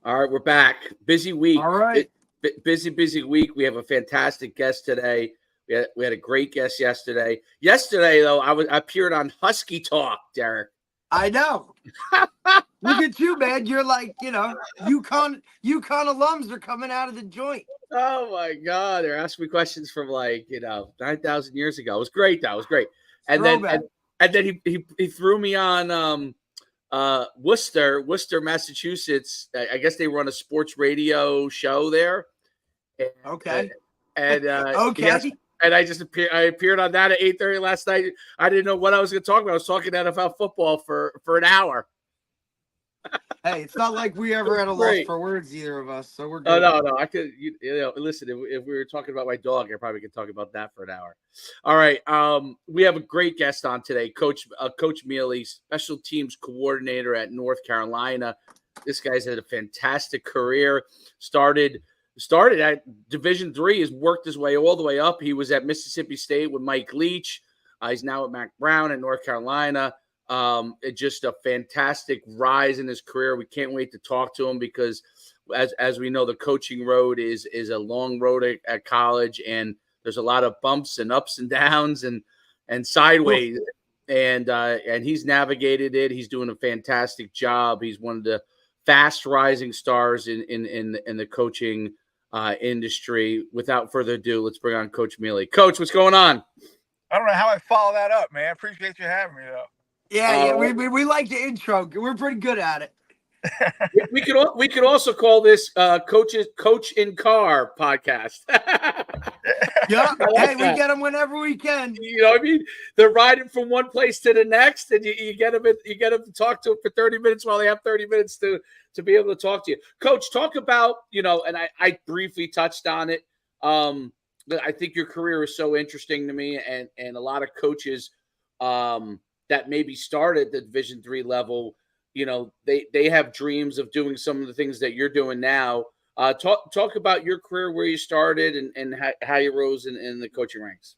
All right, we're back. Busy week. All right. Busy week. We have a fantastic guest today. We had a great guest yesterday. Yesterday, though, I appeared on Husky Talk, Derek. I know. Look at you, man. You're like, UConn alums are coming out of the joint. Oh, my God. They're asking me questions from 9,000 years ago. It was great, though. It was great. And then he threw me on Worcester, Massachusetts. I guess they run a sports radio show there. Okay. Okay. And I appeared on that at 8:30 last night. I didn't know what I was going to talk about. I was talking NFL football for an hour. Hey, it's not like we ever had a loss for words, either of us. So we're good. Oh, no. I could, listen, if we were talking about my dog, I probably could talk about that for an hour. All right. We have a great guest on today, Coach Mele, special teams coordinator at North Carolina. This guy's had a fantastic career. Started at Division III, has worked his way all the way up. He was at Mississippi State with Mike Leach. He's now at Mack at North Carolina. It's just a fantastic rise in his career. We can't wait to talk to him because, as we know, the coaching road is a long road at college, and there's a lot of bumps and ups and downs and sideways. And he's navigated it. He's doing a fantastic job. He's one of the fast rising stars in the coaching industry. Without further ado, let's bring on Coach Mele. Coach, what's going on? I don't know how I follow that up, man. I appreciate you having me, though. Yeah, we like the intro. We're pretty good at it. we could also call this Coach in Car podcast. Yeah, hey, we get them whenever we can. You know what I mean? They're riding from one place to the next, and you get them to talk to them for 30 minutes while they have 30 minutes to be able to talk to you. Coach, talk about, and I briefly touched on it. I think your career is so interesting to me, and a lot of coaches that maybe start at the Division III level, they have dreams of doing some of the things that you're doing now. Talk about your career, where you started, and how you rose in the coaching ranks.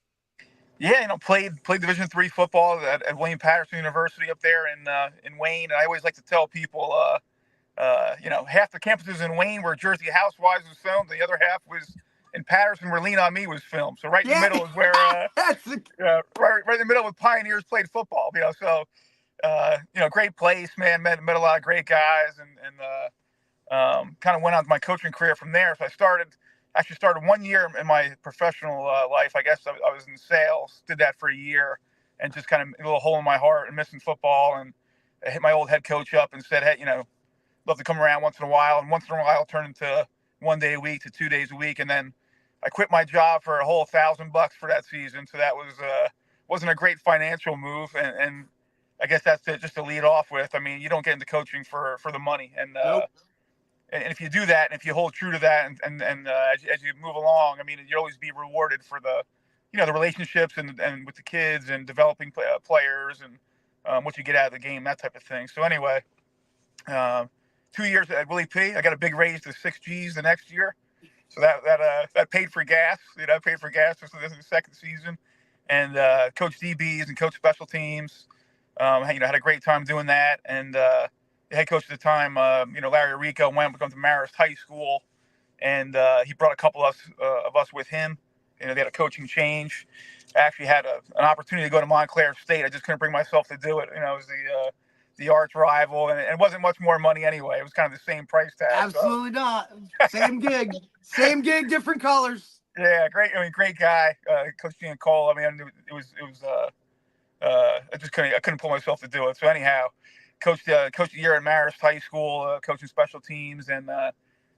Yeah, played Division III football at William Patterson University up there in Wayne. And I always like to tell people, half the campuses in Wayne were Jersey Housewives was filmed. The other half was in Patterson, where Lean on Me was filmed. So right in the middle is where, right in the middle with Pioneers played football. So, great place, man. Met a lot of great guys, and kind of went on to my coaching career from there. So I started 1 year in my professional life. I guess I was in sales, did that for a year, and just kind of a little hole in my heart and missing football. And I hit my old head coach up and said, hey, love to come around once in a while. And once in a while turned into 1 day a week to 2 days a week. And then I quit my job for a whole $1,000 for that season. So that wasn't a great financial move. And I guess that's just to lead off with. I mean, you don't get into coaching for the money. And nope. And if you do that, and if you hold true to that, and as you move along, I mean, you'll always be rewarded for the relationships and with the kids and developing players and what you get out of the game, that type of thing. So anyway, 2 years at Willie P. I got a big raise to 6 Gs the next year. So that paid for gas. Paid for gas for the second season, and coach DBs and coach special teams. Had a great time doing that. And the head coach at the time, Larry Rico, went to Marist High School, and he brought a couple of us with him. They had a coaching change. I actually had an opportunity to go to Montclair State. I just couldn't bring myself to do it. It was the arch rival, and it wasn't much more money anyway. It was kind of the same price tag. Absolutely not. Same gig, different colors. Yeah, great. Great guy, Coach Giancola. It was. I couldn't pull myself to do it. So anyhow, coached a year at Marist High School, coaching special teams, and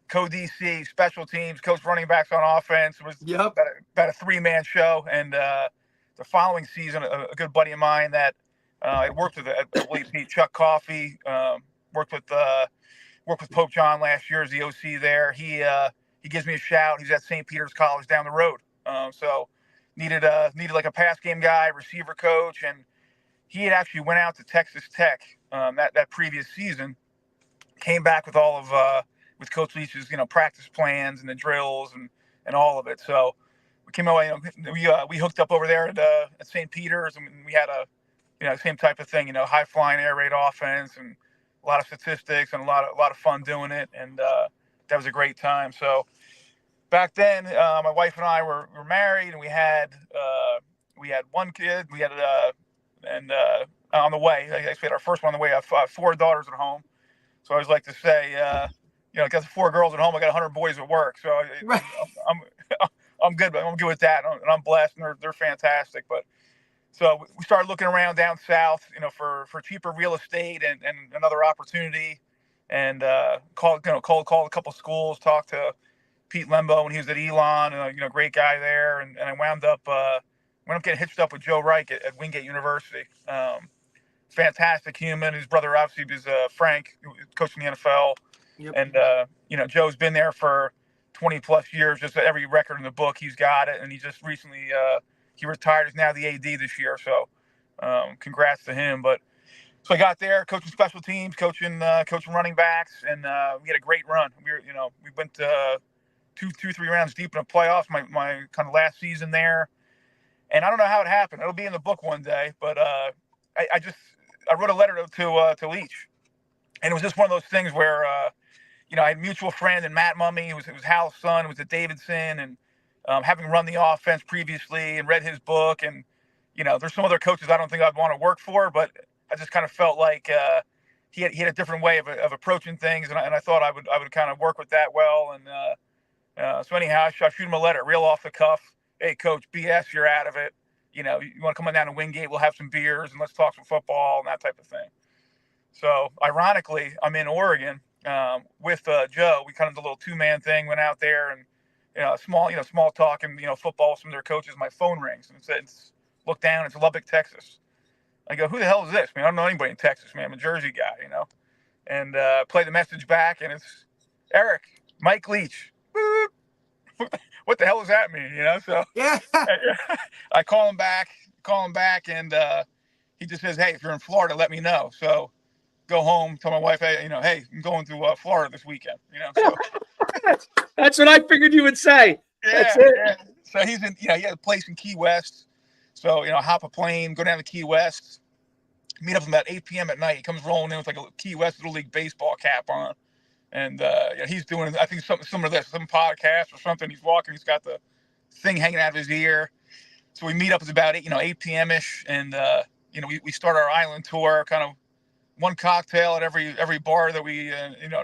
co-DC special teams, coach running backs on offense. It was about a 3-man show. And the following season, a good buddy of mine that I worked with at WP, Chuck Coffey, worked with Pope John last year as the OC there. He gives me a shout. He's at St. Peter's College down the road. So needed like a pass game guy, receiver coach, and he had actually went out to Texas Tech that previous season, came back with all of with Coach Leach's practice plans and the drills and all of it. So we came away, we hooked up over there at St. Peter's, and we had a same type of thing, high flying air raid offense, and a lot of statistics and a lot of fun doing it. And that was a great time. So back then, my wife and I were married, and we had one kid. We had on the way. I guess we had our first one on the way. I have 4 daughters at home. So I always like to say, I got 4 girls at home. I got 100 boys at work. So Right. I'm good. I'm good with that, and I'm blessed, and they're fantastic. But so we started looking around down south, for cheaper real estate and another opportunity, and called a couple schools, talked to Pete Lembo when he was at Elon, great guy there, and I wound up getting hitched up with Joe Reich at Wingate University. Fantastic human. His brother obviously was Frank, who coached in the NFL. Yep. And Joe's been there for 20 plus years. Just every record in the book, he's got it. And he just recently he retired. He's now the AD this year. So congrats to him. But so I got there, coaching special teams, coaching running backs, and we had a great run. We went 3 rounds deep in the playoffs. My kind of last season there. And I don't know how it happened. It'll be in the book one day. But I wrote a letter to Leach, and it was just one of those things where I had a mutual friend and Matt Mummy. It was Hal's son. It was at Davidson, and having run the offense previously and read his book, and there's some other coaches I don't think I'd want to work for, but I just kind of felt like he had a different way of approaching things, and I thought I would kind of work with that well. And so anyhow, I shoot him a letter, real off the cuff. Hey, Coach, BS, you're out of it. You want to come on down to Wingate? We'll have some beers and let's talk some football and that type of thing. So ironically, I'm in Oregon with Joe. We kind of did a little 2-man thing, went out there, and small talk and football with some of their coaches. My phone rings and it says, look down, it's Lubbock, Texas. I go, who the hell is this, man? I don't know anybody in Texas, man. I'm a Jersey guy, and play the message back, and it's Eric, Mike Leach. What the hell does that mean? So Yeah. I call him back, and he just says, hey, if you're in Florida, let me know. So go home, tell my wife, hey, I'm going to Florida this weekend. So That's what I figured you would say. That's it. Yeah. So he's in, he had a place in Key West. So, hop a plane, go down to Key West, meet up about 8 p.m. at night. He comes rolling in with like a Key West Little League baseball cap on. And he's doing, I think, something similar to this, some podcast or something. He's walking, he's got the thing hanging out of his ear. So we meet up, it's about 8 p.m.-ish. And, we start our island tour, kind of one cocktail at every bar that we,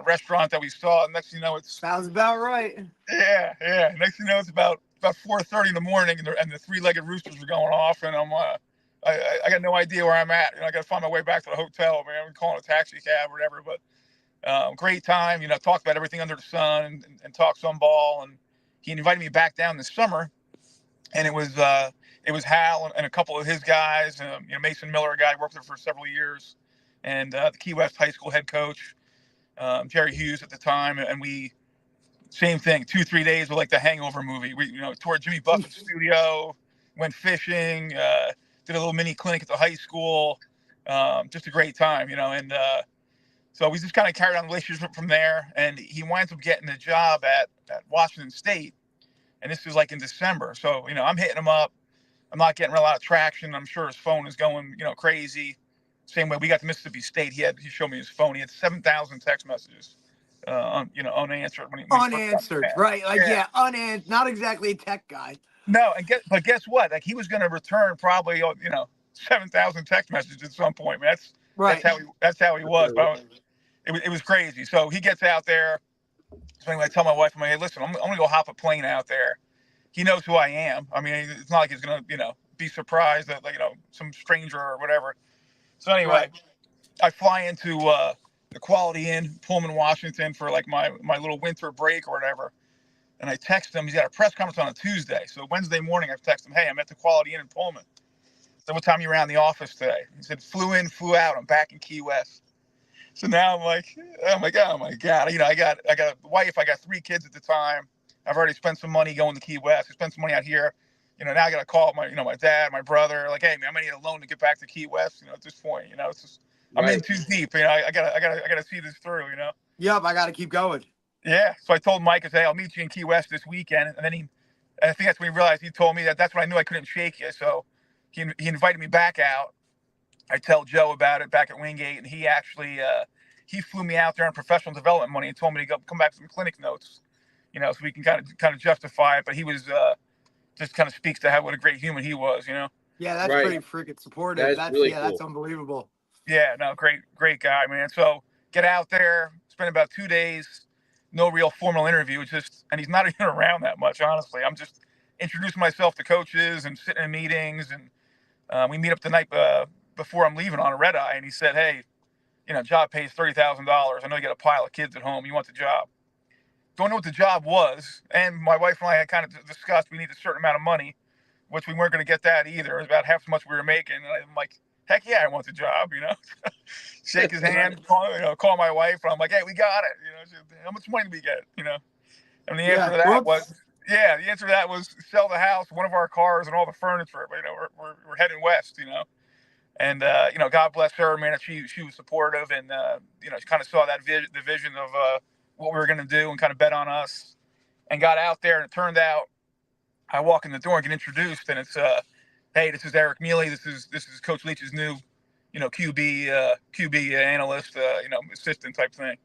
restaurant that we saw. And next thing you know, it's... Sounds about right. Yeah. Next thing you know, it's about 4:30 in the morning, and the 3-legged roosters are going off. And I got no idea where I'm at. I got to find my way back to the hotel, man. I'm calling a taxi cab or whatever, but... great time, talked about everything under the sun and talked some ball. And he invited me back down this summer, and it was Hal and a couple of his guys, Mason Miller, a guy I worked with for several years, and the Key West high school head coach, Jerry Hughes at the time. And we, same thing, 2-3 days with like the Hangover movie. We, toured Jimmy Buffett's studio, went fishing, did a little mini clinic at the high school. Just a great time, and so we just kind of carried on the relationship from there, and he winds up getting a job at Washington State, and this is like in December. So, I'm hitting him up. I'm not getting a lot of traction. I'm sure his phone is going, crazy. Same way we got to Mississippi State. He showed me his phone. He had 7,000 text messages, unanswered. Unanswered, right? Like, unanswered. Not exactly a tech guy. No, but guess what? Like, he was going to return probably, 7,000 text messages at some point. Man, Right. That's how he was. But it was crazy. So he gets out there. So anyway, I tell my wife, I'm like, hey, listen, I'm going to go hop a plane out there. He knows who I am. I mean, it's not like he's going to, be surprised that, some stranger or whatever. So anyway, Right. I fly into the Quality Inn, Pullman, Washington for like my little winter break or whatever. And I text him. He's got a press conference on a Tuesday. So Wednesday morning, I text him, hey, I'm at the Quality Inn in Pullman. So what time are you around the office today? He said, flew in, flew out. I'm back in Key West. So now I'm like, oh my God. I got a wife. I got 3 kids at the time. I've already spent some money going to Key West. I spent some money out here. Now I got to call my dad, my brother. Like, hey man, I'm gonna need a loan to get back to Key West. At this point, it's just I'm in too deep. I gotta see this through. Yep, I got to keep going. Yeah. So I told Mike, I said, hey, I'll meet you in Key West this weekend. And then I think that's when he realized, he told me that's when I knew I couldn't shake you. So he invited me back out. I tell Joe about it back at Wingate, and he actually he flew me out there on professional development money and told me to come back with some clinic notes, so we can kind of justify it. But he was just kind of speaks to what a great human he was, Yeah, that's Right. pretty freaking supportive. That is That's really that's cool. unbelievable. Yeah, no, great guy, man. So get out there, spend about 2 days, no real formal interview. It's just, and he's not even around that much, honestly. I'm just introducing myself to coaches and sitting in meetings, and we meet up the night before I'm leaving on a red eye, and he said, "Hey, job pays $30,000. I know you got a pile of kids at home. You want the job?" Don't know what the job was, and my wife and I had kind of discussed we need a certain amount of money, which we weren't going to get that either. It was about half as much we were making, and I'm like, heck yeah, I want the job, Shake his hand, call my wife, and I'm like, hey, we got it, how much money do we get, And the answer to that was, the answer to that was sell the house, one of our cars, and all the furniture. But we're heading west, And God bless her, man. She was supportive, and she kind of saw that the vision of what we were going to do, and kind of bet on us, and got out there. And it turned out, I walk in the door and get introduced, and it's hey, this is Eric Mele. This is Coach Leach's new, QB analyst, assistant type thing.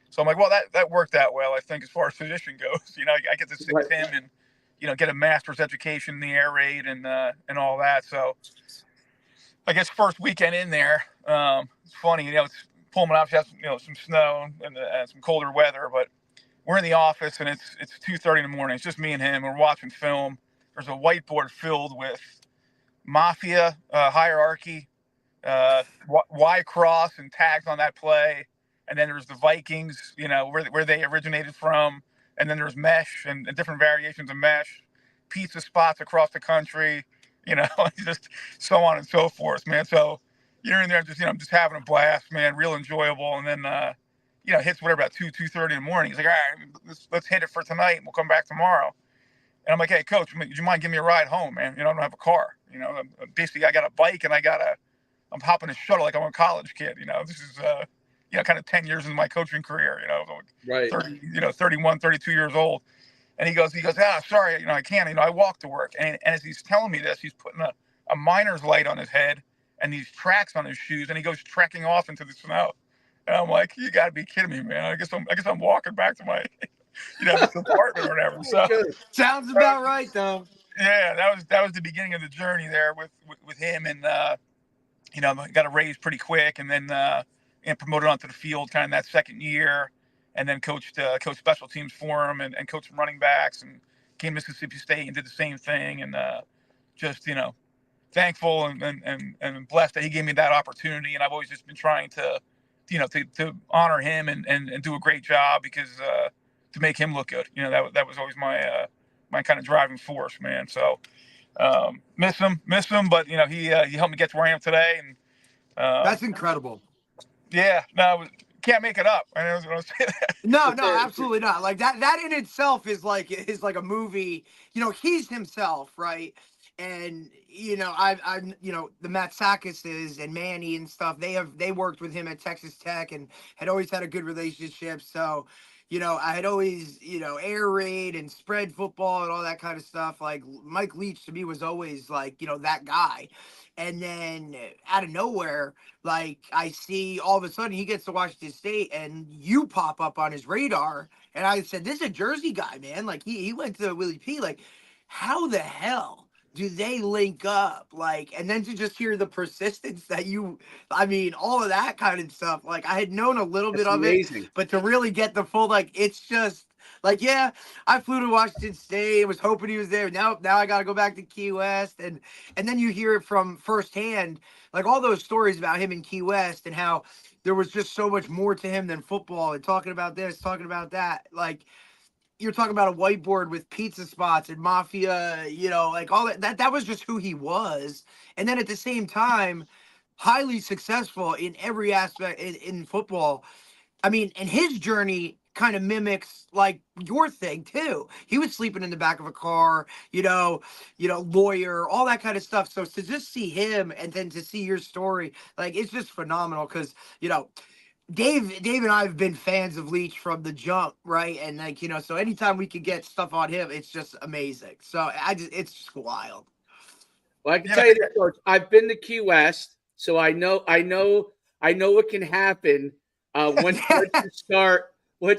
So I'm like, well, that worked out well, I think, as far as position goes. I get to sit with him and get a master's education in the air raid and all that. So I guess first weekend in there, it's funny, it's Pullman obviously has some snow and some colder weather, but we're in the office and it's 2:30 in the morning. It's just me and him. We're watching film. There's a whiteboard filled with mafia hierarchy, Y cross and tags on that play, and then there's the Vikings, where they originated from, and then there's mesh and different variations of mesh, pizza spots across the country, just so on and so forth, man. So you're in there just just having a blast, man, real enjoyable, and then hits whatever about 2:30 in the morning. He's like, all right, let's hit it for tonight, and we'll come back tomorrow. And I'm like, hey, coach, would you mind giving me a ride home, man? I don't have a car. Basically, I got a bike and I'm hopping a shuttle like I'm a college kid. This is, kind of 10 years into my coaching career, Right. 30, 31, 32 years old. And he goes, sorry, I can't, I walk to work. And as he's telling me this, he's putting a miner's light on his head and these tracks on his shoes, and he goes trekking off into the snow. And I'm like, you got to be kidding me, man. I guess I'm walking back to my, this apartment or whatever. So sounds about right, though. Yeah, that was the beginning of the journey there with him, and got a raise pretty quick, and then promoted onto the field kind of that second year, and then coached special teams for him, and coached some running backs, and came to Mississippi State and did the same thing, and just thankful and blessed that he gave me that opportunity, and I've always just been trying to to honor him and do a great job, because to make him look good, that was always my kind of driving force, man. So miss him, but he helped me get to where I am today, and that's incredible. Yeah, no, can't make it up. I was going to say that. No, absolutely not. Like that in itself is like a movie. He's himself, right? And I the Matsakises and Manny and stuff. They worked with him at Texas Tech and had always had a good relationship. So, I had always air raid and spread football and all that kind of stuff. Like Mike Leach to me was always like that guy. And then out of nowhere, like I see all of a sudden he gets to Washington State and you pop up on his radar. And I said, this is a Jersey guy, man. Like he went to Willie P. Like, how the hell do they link up? Like, and then to just hear the persistence that all of that kind of stuff. Like I had known a little bit of it, but to really get the full, like, it's just like, yeah, I flew to Washington State, was hoping he was there. Now I got to go back to Key West. And then you hear it from firsthand, like all those stories about him in Key West and how there was just so much more to him than football, and talking about this, talking about that. Like, you're talking about a whiteboard with pizza spots and mafia, like all that was just who he was. And then at the same time, highly successful in every aspect in football. I mean, and his journey kind of mimics like your thing too. He was sleeping in the back of a car, lawyer, all that kind of stuff. So to just see him and then to see your story, like it's just phenomenal, because Dave and I have been fans of Leach from the jump, right? And like, so anytime we could get stuff on him, it's just amazing. So it's just wild. Well, I can tell you this, Coach. I've been to Key West, so I know what can happen Once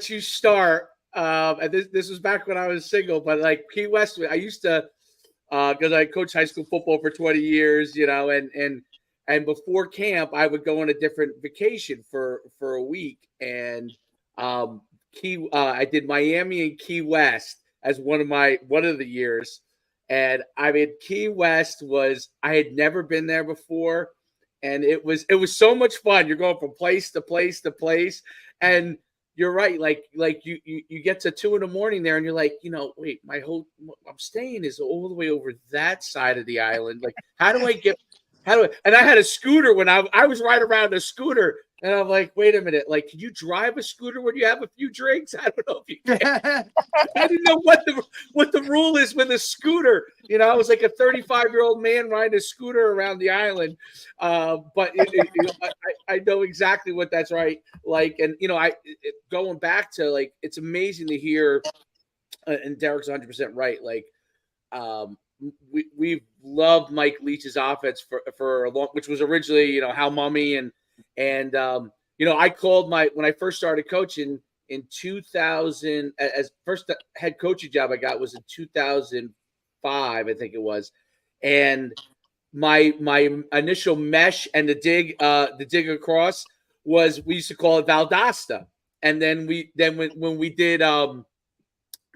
you start, and this was back when I was single, but like Key West, I used to, because I coached high school football for 20 years, and before camp, I would go on a different vacation for a week, and I did Miami and Key West as one of the years, and I mean Key West I had never been there before, and it was so much fun. You're going from place to place to place, and you're right. Like you get to 2 a.m. there, and you're like, wait, I'm staying is all the way over that side of the island. Like, and I had a scooter when I was right around a scooter, and I'm like, wait a minute, like, can you drive a scooter when you have a few drinks? I don't know if you can. I didn't know what the rule is with a scooter. I was like a 35-year-old man riding a scooter around the island. But I know exactly what that's right. Like, and going back to like, it's amazing to hear, and Derek's 100% right. Like, we've loved Mike Leach's offense for a long, which was originally, How Mummy and I called when I first started coaching in 2000, as first head coaching job I got was in 2005, I think it was. And my initial mesh and the dig across we used to call it Valdosta. And then when we did, and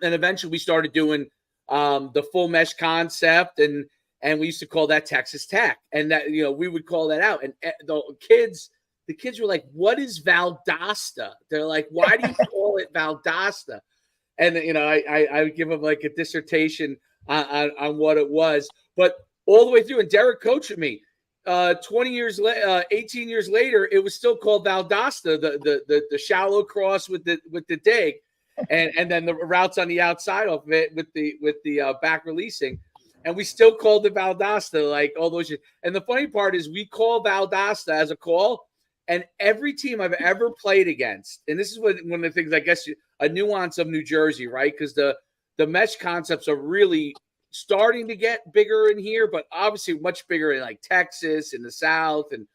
eventually we started doing the full mesh concept, and we used to call that Texas Tech, and that we would call that out, and the kids were like, "What is Valdosta?" They're like, "Why do you call it Valdosta?" And I would give them like a dissertation on what it was, but all the way through. And Derek coached with me. 18 years later, it was still called Valdosta, the shallow cross with the dig. And then the routes on the outside of it with the back releasing, and we still called it Valdosta like all those years. And the funny part is we call Valdosta as a call, and every team I've ever played against, and this is one of the things, I guess, a nuance of New Jersey, right? Because the mesh concepts are really starting to get bigger in here, but obviously much bigger in like Texas and the South, and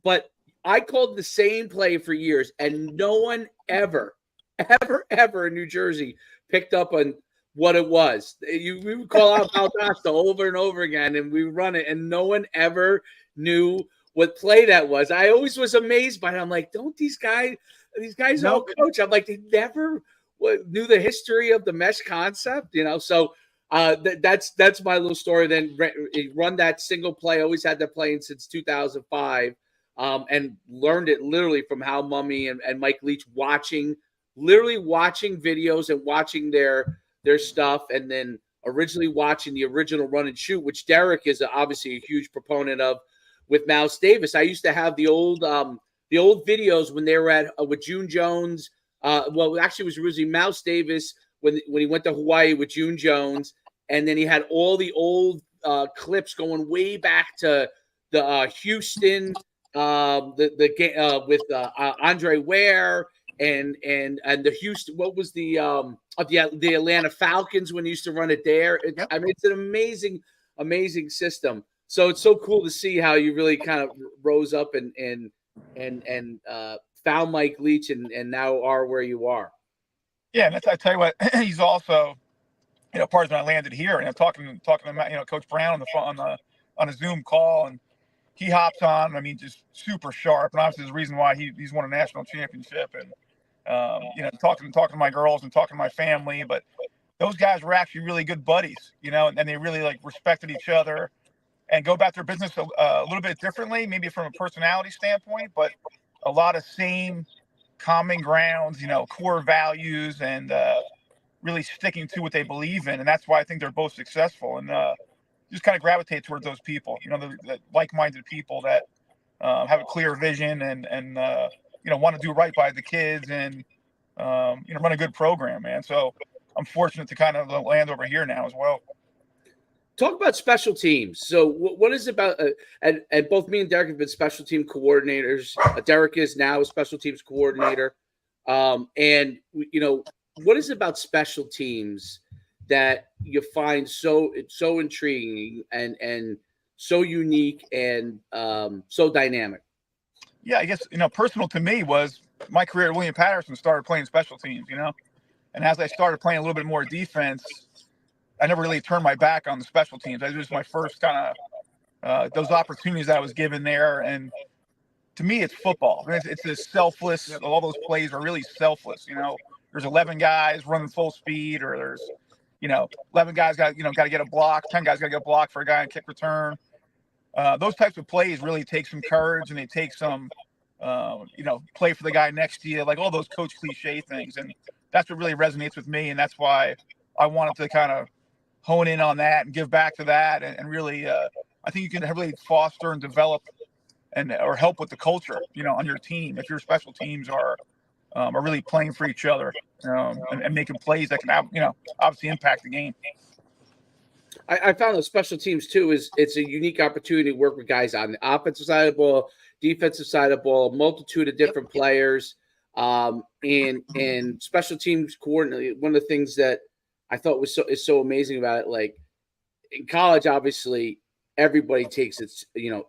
but I called the same play for years, and no one ever in New Jersey picked up on what it was. We would call out Valdosta over and over again, and we would run it, and no one ever knew what play that was. I always was amazed by it. I'm like, don't these guys all coach? I'm like, they never knew the history of the mesh concept, So that's my little story. Then run that single play. Always had that playing since 2005. And learned it literally from How Mummy and Mike Leach, watching videos and watching their stuff, and then originally watching the original run and shoot, which Derek is obviously a huge proponent of with Mouse Davis. I used to have the old videos when they were with June Jones. Actually, it was originally Mouse Davis when he went to Hawaii with June Jones, and then he had all the old clips going way back to the Houston. The game with Andre Ware and the Houston, what was the Atlanta Falcons when he used to run it there. I mean, it's an amazing system. So it's so cool to see how you really kind of rose up and found Mike Leach and now are where you are. Yeah, and I tell you what, he's also, part of when I landed here, and I'm talking to Coach Brown on a Zoom call, and he hops on. I mean, just super sharp, and obviously there's a reason why he's won a national championship. And talking to my girls and talking to my family, but those guys were actually really good buddies, and they really like respected each other and go about their business a little bit differently, maybe from a personality standpoint, but a lot of same common grounds, core values, and really sticking to what they believe in, and that's why I think they're both successful. And just kind of gravitate towards those people, the like-minded people that have a clear vision and want to do right by the kids and, run a good program, man. So I'm fortunate to kind of land over here now as well. Talk about special teams. So what is it about, and both me and Derek have been special team coordinators. Derek is now a special teams coordinator. And, what is it about special teams that you find so intriguing and so unique and so dynamic? Yeah, I guess, personal to me was my career at William Patterson started playing special teams, and as I started playing a little bit more defense, I never really turned my back on the special teams. That was just my first kind of those opportunities that I was given there. And to me, it's football. I mean, it's this selfless. All those plays are really selfless. There's 11 guys running full speed, or there's 11 guys got to get a block, 10 guys got to get a block for a guy in kick return. Those types of plays really take some courage, and they take some play for the guy next to you, like all those coach cliche things. And that's what really resonates with me, and that's why I wanted to kind of hone in on that and give back to that, and really I think you can really foster and develop or help with the culture on your team if your special teams are really playing for each other, and making plays that can obviously impact the game. I found the special teams too it's a unique opportunity to work with guys on the offensive side of the ball, defensive side of the ball, a multitude of different players, and special teams coordinate. One of the things that I thought is so amazing about it, like in college, obviously everybody takes its,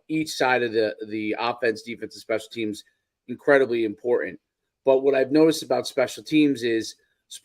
each side of the offense, defense, and special teams incredibly important. But what I've noticed about special teams is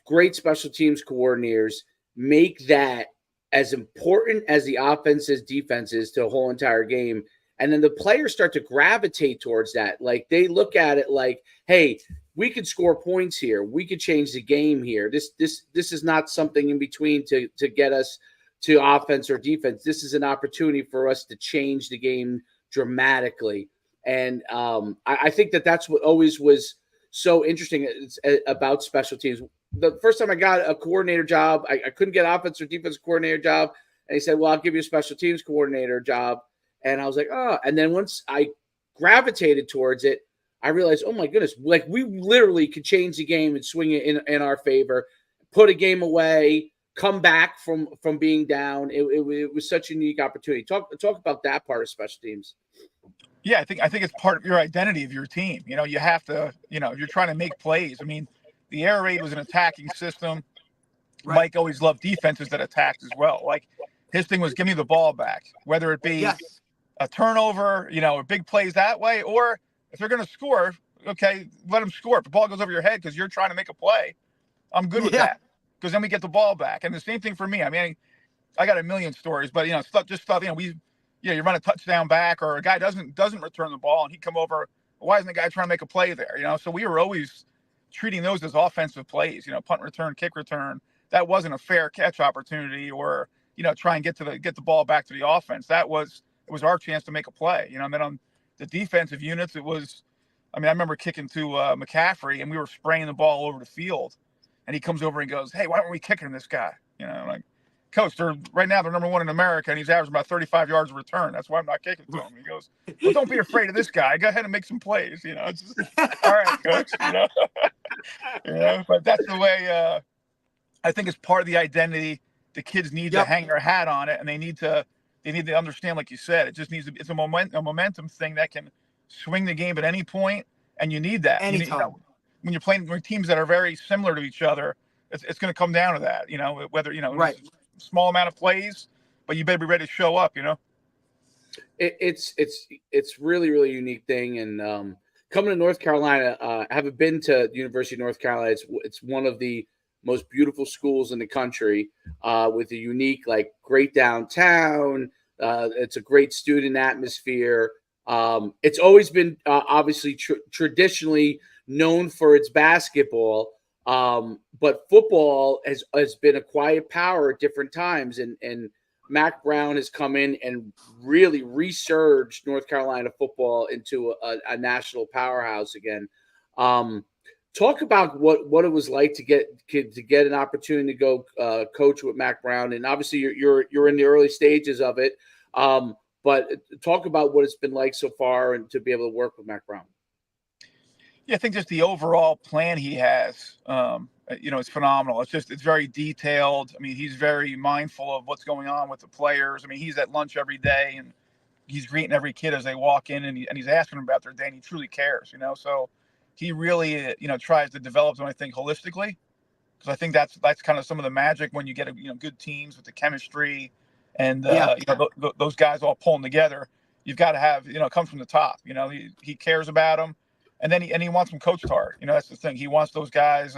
great special teams coordinators make that as important as the offense is, defense is to the whole entire game. And then the players start to gravitate towards that. Like they look at it like, hey, we could score points here. We could change the game here. This is not something in between to get us to offense or defense. This is an opportunity for us to change the game dramatically. And I think that's what always was so interesting about special teams. The first time I got a coordinator job, I couldn't get offense or defense coordinator job. And he said, well, I'll give you a special teams coordinator job. And I was like, oh. And then once I gravitated towards it, I realized, oh my goodness, like we literally could change the game and swing it in our favor, put a game away, come back from being down. It was such a unique opportunity. Talk about that part of special teams. Yeah, I think it's part of your identity of your team. You have to, if you're trying to make plays. I mean, the air raid was an attacking system. Right. Mike always loved defenses that attacked as well. Like his thing was give me the ball back, whether it be a turnover, or big plays that way, or if they're going to score, okay, let them score. If the ball goes over your head because you're trying to make a play, I'm good with that, because then we get the ball back. And the same thing for me. I mean, I got a million stories, but stuff. You run a touchdown back, or a guy doesn't return the ball, and he come over. Why isn't the guy trying to make a play there? So we were always treating those as offensive plays. Punt return, kick return. That wasn't a fair catch opportunity, or try and get the ball back to the offense. It was our chance to make a play. And then on the defensive units, it was. I mean, I remember kicking to McCaffrey, and we were spraying the ball over the field, and he comes over and goes, "Hey, why aren't we kicking this guy?" I'm like, Coach, right now they're number one in America, and he's averaging about 35 yards of return. That's why I'm not kicking to him. He goes, well, don't be afraid of this guy. Go ahead and make some plays. It's just, all right, Coach. But that's the way. I think it's part of the identity. The kids need to hang their hat on it, and they need to understand, like you said, it just needs to. It's a momentum thing that can swing the game at any point, and you need that. Anytime. When you're playing with teams that are very similar to each other, it's going to come down to that. Whether right. Small amount of plays, but you better be ready to show up. It's really, really unique thing. And coming to North Carolina, I haven't been to the University of North Carolina. It's one of the most beautiful schools in the country, with a unique, great downtown. It's a great student atmosphere. It's always been obviously traditionally known for its basketball. But football has been a quiet power at different times, and Mack Brown has come in and really resurged North Carolina football into a national powerhouse again. Talk about what it was like to get an opportunity to go coach with Mack Brown, and obviously you're in the early stages of it. But talk about what it's been like so far, and to be able to work with Mack Brown. Yeah, I think just the overall plan he has, it's phenomenal. It's very detailed. I mean, he's very mindful of what's going on with the players. I mean, he's at lunch every day, and he's greeting every kid as they walk in, and he's asking them about their day, and he truly cares, So he really, tries to develop them, I think, holistically, because I think that's kind of some of the magic when you get good teams with the chemistry and those guys all pulling together. you've got to have, come from the top. He cares about them, and then he wants them coached hard. That's the thing. He wants those guys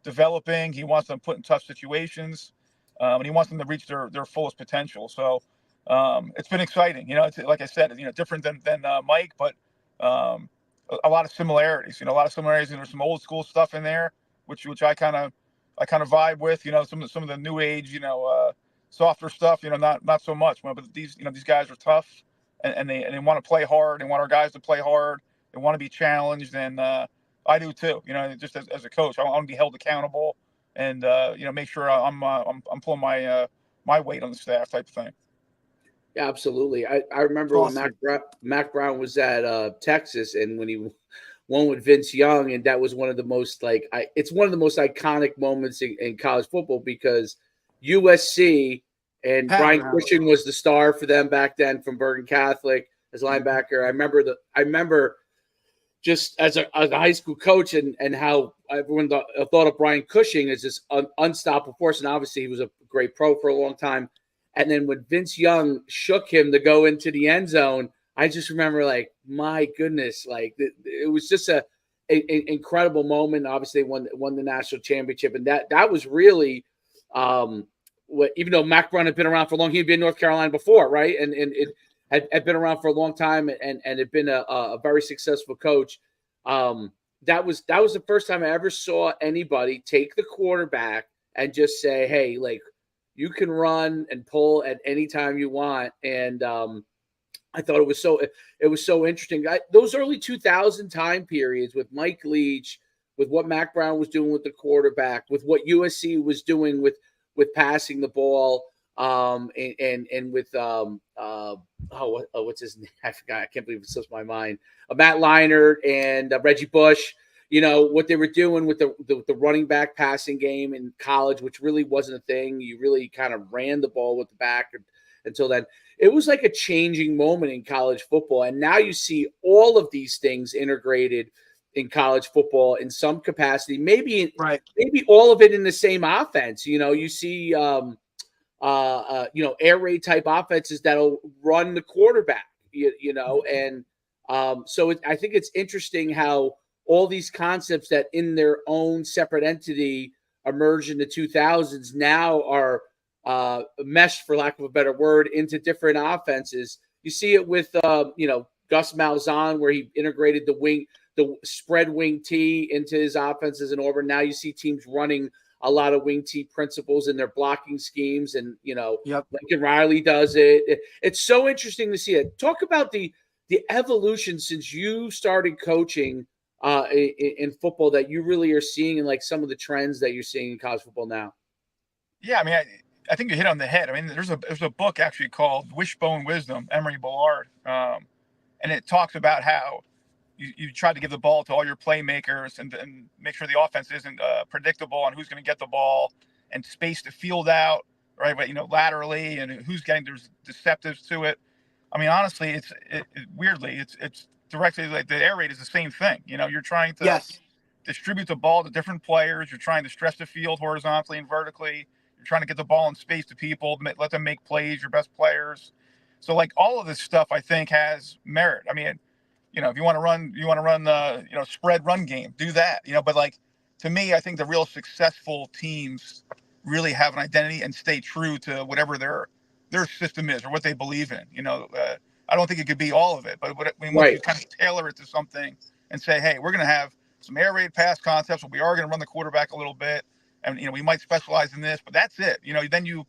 developing. He wants them put in tough situations, and he wants them to reach their fullest potential. So it's been exciting. It's like I said, different than Mike, but a lot of similarities. A lot of similarities. And there's some old school stuff in there, which I kind of vibe with. Some of the new age, softer stuff. Not so much. But these guys are tough, and they want to play hard. They want our guys to play hard. They want to be challenged, and I do too. Just as a coach, I want to be held accountable, and make sure I'm pulling my weight on the staff, type of thing. Yeah, absolutely. I remember Awesome. when Mack Brown was at Texas, and when he won with Vince Young, and that was one of the most it's one of the most iconic moments in college football, because USC and Brian Cushing was the star for them back then from Bergen Catholic as linebacker. I remember just as a high school coach and how everyone thought of Brian Cushing as this unstoppable force, and obviously he was a great pro for a long time. And then when Vince Young shook him to go into the end zone, I just remember, my goodness, it was just an incredible moment. Obviously, won the national championship, and that was really even though Mack Brown had been around for long, he'd been in North Carolina before, right? And it had been around for a long time, and had been a very successful coach. That was the first time I ever saw anybody take the quarterback and just say, "Hey, you can run and pull at any time you want." And I thought it was so interesting. Those early 2000 time periods with Mike Leach, with what Mack Brown was doing with the quarterback, with what USC was doing with passing the ball, and with what's his name? I forgot. I can't believe it slips my mind. Matt Leinart and Reggie Bush. What they were doing with the running back passing game in college, which really wasn't a thing. You really kind of ran the ball with the back until then. It was like a changing moment in college football. And now you see all of these things integrated in college football in some capacity, maybe all of it in the same offense. You see, air raid type offenses that'll run the quarterback, and so I think it's interesting how all these concepts that in their own separate entity emerged in the 2000s now are meshed, for lack of a better word, into different offenses. You see it with, Gus Malzahn, where he integrated the spread wing T into his offenses in Auburn. Now you see teams running a lot of wing T principles in their blocking schemes, and Lincoln Riley does it. It's so interesting to see it. Talk about the evolution since you started coaching in football that you really are seeing, and some of the trends that you're seeing in college football now. Yeah, I mean, I think you hit on the head. I mean, there's a book actually called Wishbone Wisdom, Emery Ballard, and it talks about how you try to give the ball to all your playmakers and make sure the offense isn't predictable on who's going to get the ball and space the field out, right? But laterally, and who's getting there's deceptives to it. I mean, honestly, it's weirdly it's directly the air raid is the same thing. You're trying to distribute the ball to different players. You're trying to stretch the field horizontally and vertically. You're trying to get the ball in space to people, let them make plays, your best players. So all of this stuff, I think, has merit. I mean, if you want to run the, spread run game, do that, but to me, I think the real successful teams really have an identity and stay true to whatever their system is or what they believe in. I don't think it could be all of it, but once you kind of tailor it to something and say, hey, we're going to have some air raid pass concepts, but we are going to run the quarterback a little bit. And, we might specialize in this, but that's it. Then you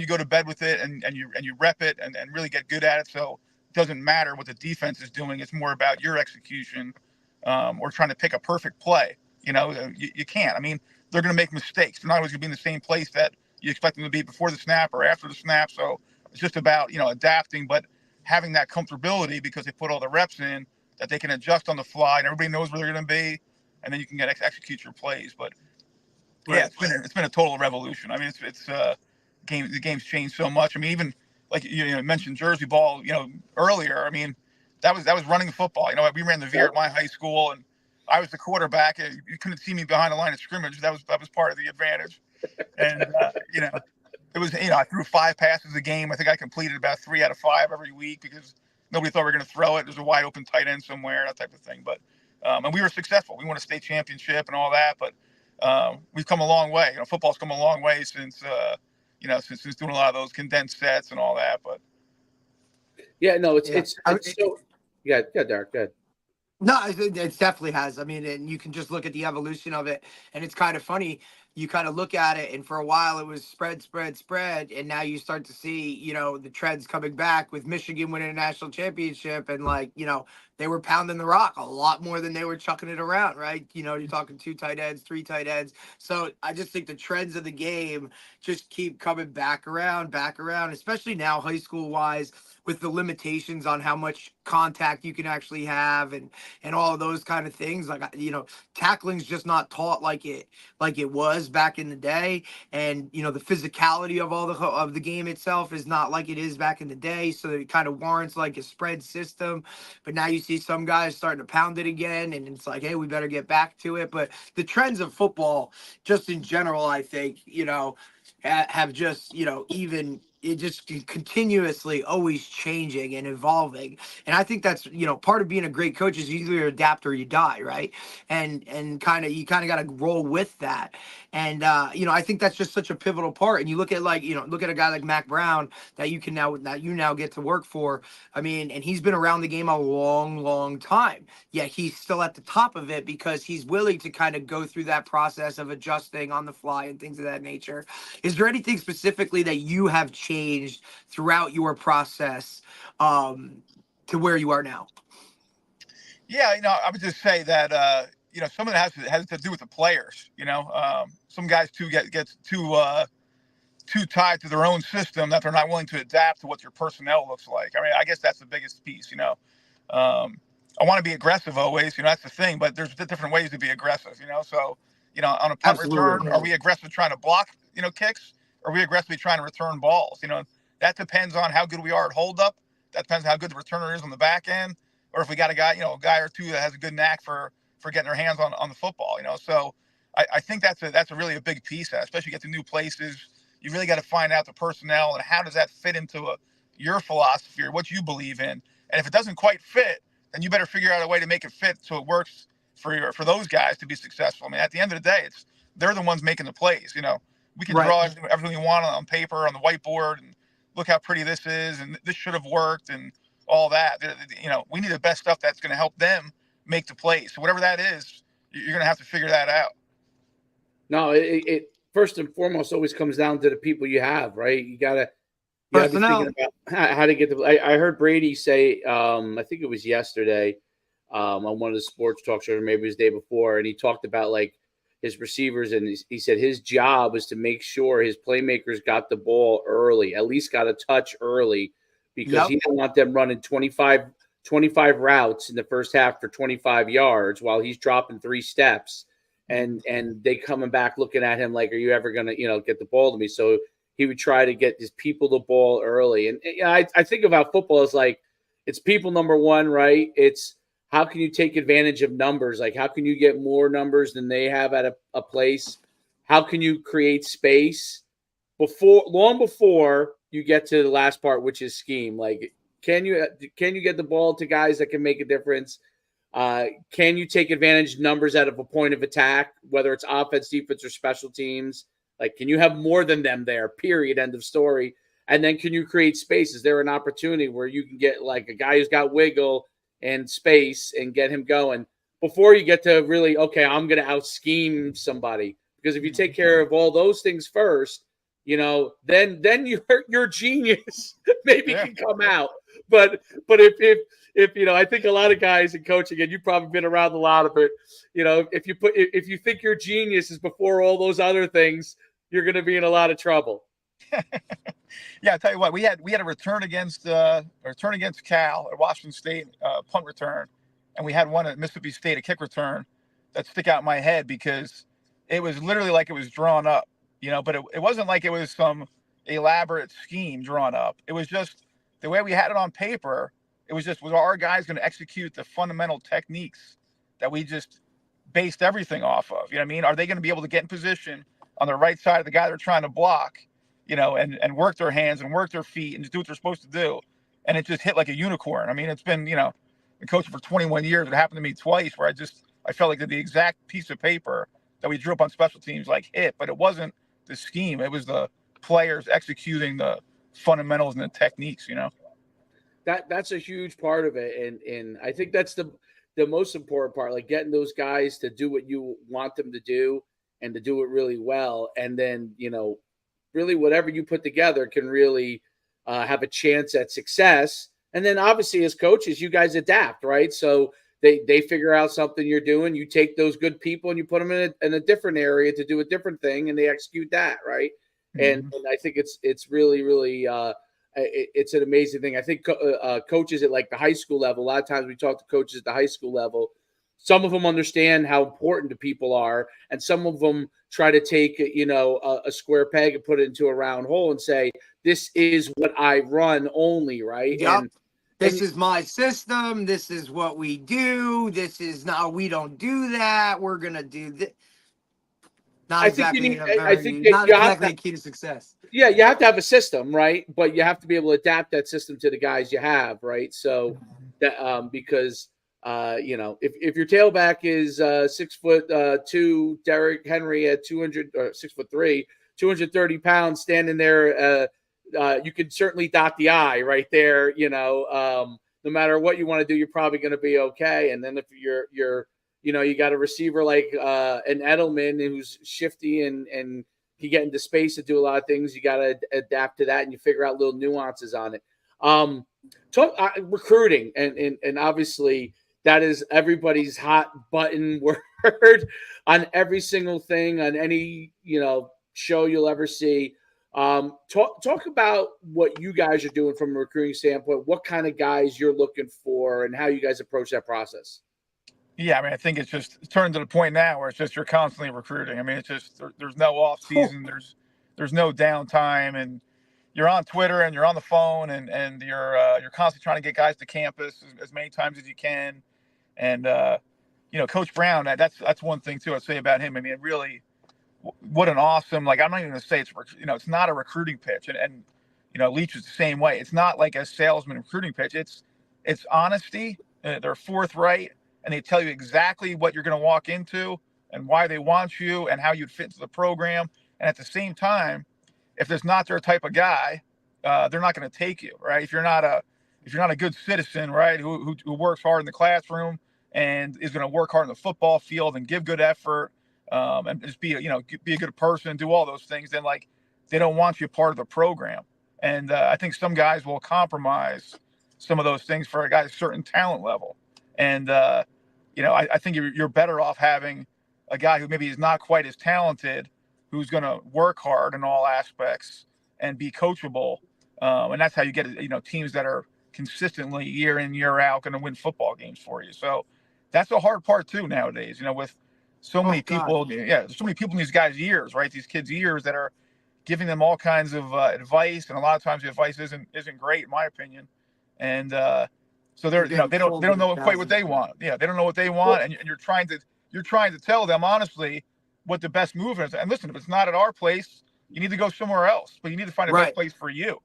go to bed with it and you rep it and really get good at it. So it doesn't matter what the defense is doing. It's more about your execution, or trying to pick a perfect play. You can't. I mean, they're going to make mistakes. They're not always going to be in the same place that you expect them to be before the snap or after the snap. So it's just about, adapting, but having that comfortability because they put all the reps in that they can adjust on the fly and everybody knows where they're going to be. And then you can execute your plays. But yeah, it's been a total revolution. I mean, the game's changed so much. I mean, even like you mentioned Jersey ball, earlier. I mean, that was running the football. We ran the veer at my high school, and I was the quarterback. You couldn't see me behind the line of scrimmage. That was part of the advantage. And it was I threw 5 passes a game. I think I completed about 3 out of 5 every week because Nobody thought we were going to throw it. There's a wide open tight end somewhere, that type of thing. But and we were successful. We won a state championship and all that. But we've come a long way. Football's come a long way since since doing a lot of those condensed sets and all that. But yeah, no, it's so. Yeah, Derek, good. No, it definitely has. I mean, and you can just look at the evolution of it, and it's kind of funny. You kind of look at it, and for a while it was spread, and now you start to see, the trends coming back with Michigan winning a national championship, and they were pounding the rock a lot more than they were chucking it around, right? You're talking 2 tight ends, 3 tight ends. So I just think the trends of the game just keep coming back around, especially now high school wise, with the limitations on how much contact you can actually have and all of those kind of things. Tackling's just not taught like it was back in the day. And, the physicality of the game itself is not like it is back in the day. So it kind of warrants like a spread system. But now you see some guys starting to pound it again. And it's like, hey, we better get back to it. But the trends of football, just in general, I think, have just, even it just continuously always changing and evolving. And I think that's, part of being a great coach is you either adapt or you die, right? And you kind of got to roll with that. And, I think that's just such a pivotal part. And you look at look at a guy like Mack Brown that you now get to work for. I mean, and he's been around the game a long, long time. Yet he's still at the top of it because he's willing to kind of go through that process of adjusting on the fly and things of that nature. Is there anything specifically that you have changed throughout your process to where you are now? Yeah, I would just say that some of it has to do with the players. Some guys too get too tied to their own system that they're not willing to adapt to what your personnel looks like. I mean, I guess that's the biggest piece. I want to be aggressive always. That's the thing. But there's different ways to be aggressive. So on a punt return, are we aggressive trying to block kicks? Or are we aggressively trying to return balls? That depends on how good we are at hold up. That depends on how good the returner is on the back end, or if we got a guy or two that has a good knack for getting their hands on the football. So I think that's a really a big piece of that, especially get to new places. You really got to find out the personnel and how does that fit into your philosophy or what you believe in. And if it doesn't quite fit, then you better figure out a way to make it fit so it works for those guys to be successful. I mean, at the end of the day, they're the ones making the plays. We can draw everything we want on paper, on the whiteboard, and look how pretty this is, and this should have worked, and all that. We need the best stuff that's going to help them make the plays. So whatever that is, you're going to have to figure that out. No, it first and foremost always comes down to the people you have, right? You got to be thinking about how to get the. I heard Brady say, I think it was yesterday, on one of the sports talk shows, or maybe it was the day before, and he talked about his receivers, and he said his job was to make sure his playmakers got the ball early, at least got a touch early, because he didn't want them running 25 routes in the first half for 25 yards while he's dropping 3 steps, and they coming back looking at him like, are you ever going to, get the ball to me? So he would try to get his people the ball early. And I think about football as it's people number one, right? It's, how can you take advantage of numbers? How can you get more numbers than they have at a place? How can you create space long before you get to the last part, which is scheme? Can you get the ball to guys that can make a difference? Can you take advantage of numbers out of a point of attack, whether it's offense, defense, or special teams? Can you have more than them there? Period. End of story. And then can you create space? Is there an opportunity where you can get a guy who's got wiggle and space and get him going before you get to really, okay, I'm going to out scheme somebody? Because if you take care of all those things first, then your genius maybe can come out. But if I think a lot of guys in coaching, and you've probably been around a lot of it, if you think your genius is before all those other things, you're going to be in a lot of trouble. Yeah, I tell you what, we had a return against Cal at Washington State, punt return, and we had one at Mississippi State, a kick return, that stick out in my head because it was literally like it was drawn up, but it wasn't like it was some elaborate scheme drawn up. It was just the way we had it on paper. It was our guys going to execute the fundamental techniques that we just based everything off of. You know what I mean? Are they going to be able to get in position on the right side of the guy they're trying to block? And work their hands and work their feet and just do what they're supposed to do. and it just hit like a unicorn. I mean, it's been, been coaching for 21 years. It happened to me twice where I felt like the exact piece of paper that we drew up on special teams like hit, but it wasn't the scheme. It was the players executing the fundamentals and the techniques, That's a huge part of it. And I think that's the most important part, like getting those guys to do what you want them to do and to do it really well. And then, really whatever you put together can really have a chance at success. And then obviously as coaches, you guys adapt, right? So they figure out something you're doing. You take those good people and you put them in a different area to do a different thing, and they execute that, right? Mm-hmm. And I think it's really, really it's an amazing thing. I think coaches at like the high school level, a lot of times we talk to coaches at the high school level, some of them understand how important the people are, and some of them try to take, a square peg and put it into a round hole and say, this is what I run only, right? Yep. This is my system. This is what we do. This is not, we don't do that. We're going to do this. Not exactly a key to success. Yeah, you have to have a system, right? But you have to be able to adapt that system to the guys you have, right? So that because if your tailback is 6'2", Derrick Henry at 200 or 6'3", 230 pounds, standing there, you could certainly dot the I right there. No matter what you want to do, you're probably going to be okay. And then if you're you got a receiver like an Edelman who's shifty and he get into space to do a lot of things. You got to adapt to that, and you figure out little nuances on it. Recruiting, and obviously that is everybody's hot button word on every single thing on any show you'll ever see. Talk about what you guys are doing from a recruiting standpoint. What kind of guys you're looking for, and how you guys approach that process. Yeah, I mean, I think it's turned to the point now where it's just you're constantly recruiting. I mean, it's just there's no off season, there's no downtime, and you're on Twitter and you're on the phone and you're constantly trying to get guys to campus as many times as you can. And Coach Brown, that's one thing too I'd say about him. I mean, really, what an awesome, like, I'm not even going to say it's not a recruiting pitch, and Leach is the same way. It's not like a salesman recruiting pitch. It's honesty. They're forthright. And they tell you exactly what you're going to walk into and why they want you and how you'd fit into the program. And at the same time, if there's not their type of guy, they're not going to take you, right? If you're not a good citizen, right, who works hard in the classroom and is going to work hard in the football field and give good effort, and just be a good person, do all those things, then like they don't want you part of the program. And I think some guys will compromise some of those things for a guy's certain talent level. And I think you're better off having a guy who maybe is not quite as talented, who's going to work hard in all aspects and be coachable. And that's how you get teams that are consistently year in, year out going to win football games for you. So that's the hard part too nowadays. With so many people, there's so many people in these guys' ears, right? These kids' ears that are giving them all kinds of advice, and a lot of times the advice isn't great in my opinion. And so they don't know quite what they want. Yeah, they don't know what they want, and you're trying to tell them honestly what the best move is. And listen, if it's not at our place, you need to go somewhere else. But you need to find a best place for you.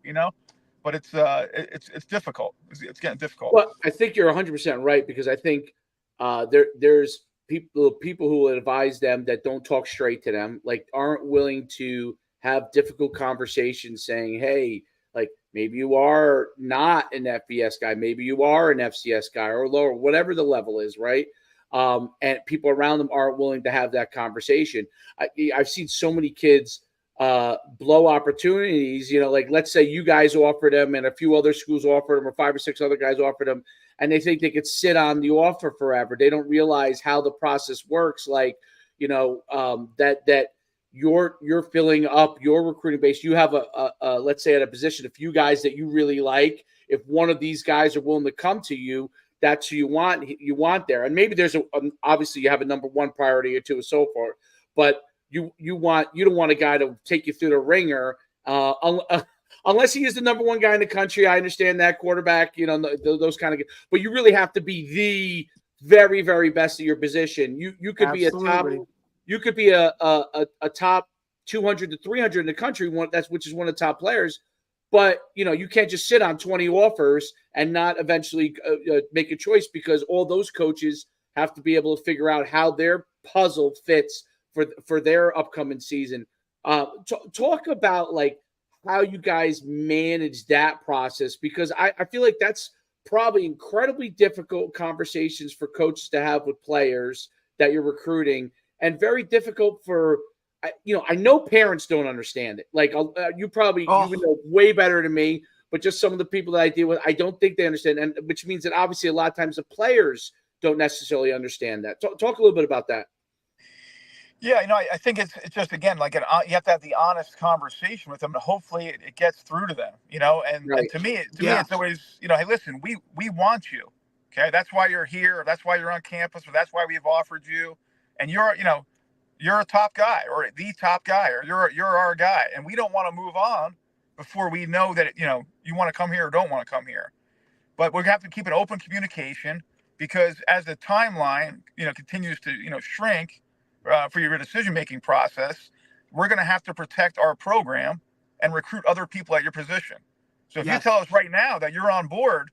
But it's difficult. It's getting difficult. Well, I think you're 100% right, because I think there's people who will advise them that don't talk straight to them, like aren't willing to have difficult conversations, saying, hey, like, maybe you are not an FBS guy. Maybe you are an FCS guy or lower, whatever the level is, right? And people around them aren't willing to have that conversation. I've seen so many kids blow opportunities, like let's say you guys offered them and a few other schools offered them, or 5 or 6 other guys offered them, and they think they could sit on the offer forever. They don't realize how the process works. Like, that you're filling up your recruiting base. You have a let's say at a position, a few guys that you really like. If one of these guys are willing to come to you, that's who you want there. And maybe there's obviously you have a number one priority or two and so forth, but you don't want a guy to take you through the ringer unless he is the number one guy in the country. I understand that, quarterback, those kind of, but you really have to be the very, very best at your position. You could Absolutely. Be a top. You could be a top 200 to 300 in the country, which is one of the top players, But, you can't just sit on 20 offers and not eventually make a choice, because all those coaches have to be able to figure out how their puzzle fits for their upcoming season. Talk about like how you guys manage that process, because I feel like that's probably incredibly difficult conversations for coaches to have with players that you're recruiting, and very difficult for, I know parents don't understand it. Like you would know way better than me, but just some of the people that I deal with, I don't think they understand. And which means that obviously a lot of times the players don't necessarily understand that. Talk a little bit about that. Yeah, I think it's just, again, like you have to have the honest conversation with them, and hopefully it gets through to them. And Right. to me, it's always, hey, listen, we want you. Okay, that's why you're here, or that's why you're on campus, or that's why we've offered you, and you're a top guy, or the top guy, or you're our guy, and we don't want to move on before we know that you want to come here or don't want to come here. But we have to keep an open communication, because as the timeline continues to shrink for your decision-making process, we're going to have to protect our program and recruit other people at your position. So if you tell us right now that you're on board,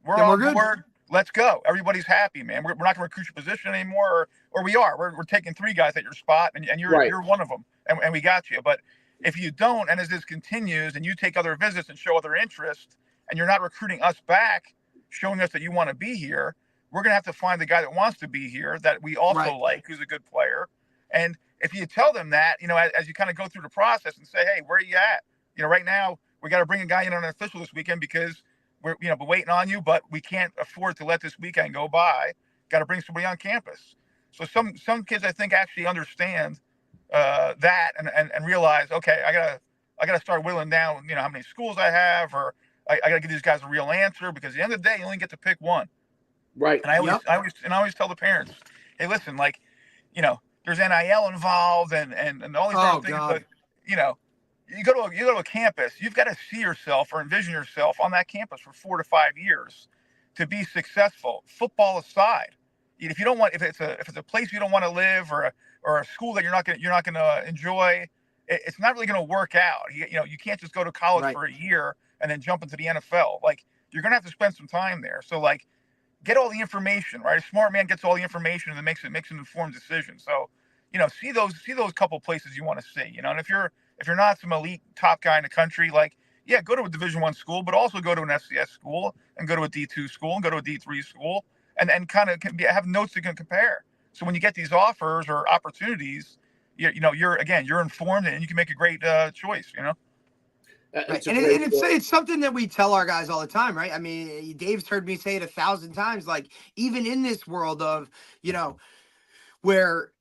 we're on board. Let's go. Everybody's happy, man. We're not going to recruit your position anymore, or we are. We're taking 3 guys at your spot, and you're one of them, and we got you. But if you don't, and as this continues, and you take other visits and show other interest, and you're not recruiting us back, showing us that you want to be here, we're going to have to find the guy that wants to be here, that we also like, who's a good player. And if you tell them that, as you kind of go through the process and say, hey, where are you at? Right now we got to bring a guy in on an official this weekend because we're waiting on you, but we can't afford to let this weekend go by. Got to bring somebody on campus. So some kids, I think, actually understand that and realize, okay, I gotta start whittling down, how many schools I have, or I gotta give these guys a real answer, because at the end of the day, you only get to pick one. Right. And I always tell the parents, hey, listen, like, there's NIL involved and all these other things, but you go to a campus, you've got to see yourself or envision yourself on that campus for 4 to 5 years to be successful. Football aside, if it's a place you don't want to live, or a school that you're not going to enjoy, it's not really going to work out. You can't just go to college for a year and then jump into the NFL. Like, you're going to have to spend some time there. So, like, get all the information, right? A smart man gets all the information and makes an informed decision. So, see those couple places you want to see, and if you're not some elite top guy in the country, like, go to a Division I school, but also go to an FCS school, and go to a D2 school, and go to a D3 school, and kind of have notes you can compare. So when you get these offers or opportunities, you're informed, and you can make a great choice, Right. And it's something that we tell our guys all the time, right? I mean, Dave's heard me say it 1,000 times. Like, even in this world of, where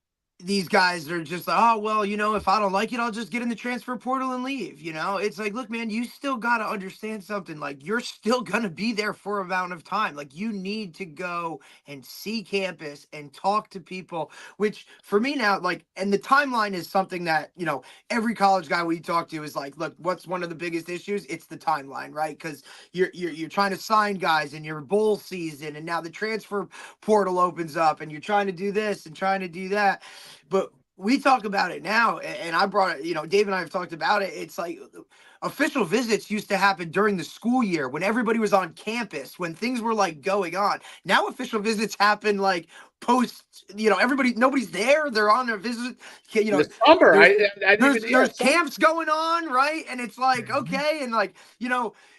these guys are just like, oh, well, if I don't like it, I'll just get in the transfer portal and leave. It's like, look, man, you still got to understand something. Like, you're still going to be there for a amount of time. Like, you need to go and see campus and talk to people, which for me now, like, and the timeline is something that, every college guy we talk to is like, look, what's one of the biggest issues? It's the timeline, right? Because you're trying to sign guys in your bowl season, and now the transfer portal opens up, and you're trying to do this and trying to do that. But we talk about it now, and I brought it, Dave and I have talked about it. It's like official visits used to happen during the school year when everybody was on campus, when things were like going on. Now official visits happen like post, nobody's there. They're on their visit. The summer, there's camps going on, right? And it's like, okay, and like,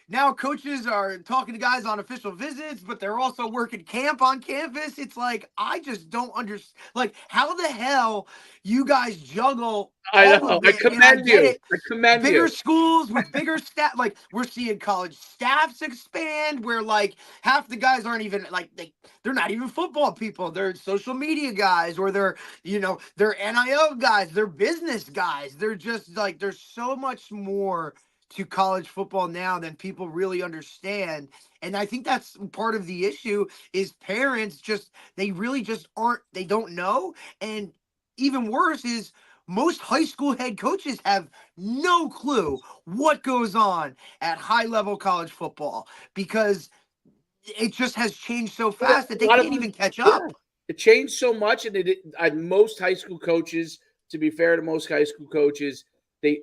now coaches are talking to guys on official visits, but they're also working camp on campus. It's like, I just don't understand. Like, how the hell you guys juggle? I know. I commend you. Bigger schools with bigger staff. Like, we're seeing college staffs expand, where like half the guys aren't even like they're not even football people. They're social media guys, or they're they're NIL guys. They're business guys. They're just like, there's so much more to college football now than people really understand. And I think that's part of the issue, is parents they really just they don't know. And even worse is, most high school head coaches have no clue what goes on at high level college football, because it just has changed so fast that they can't even catch up. It changed so much. And most high school coaches, to be fair to most high school coaches, they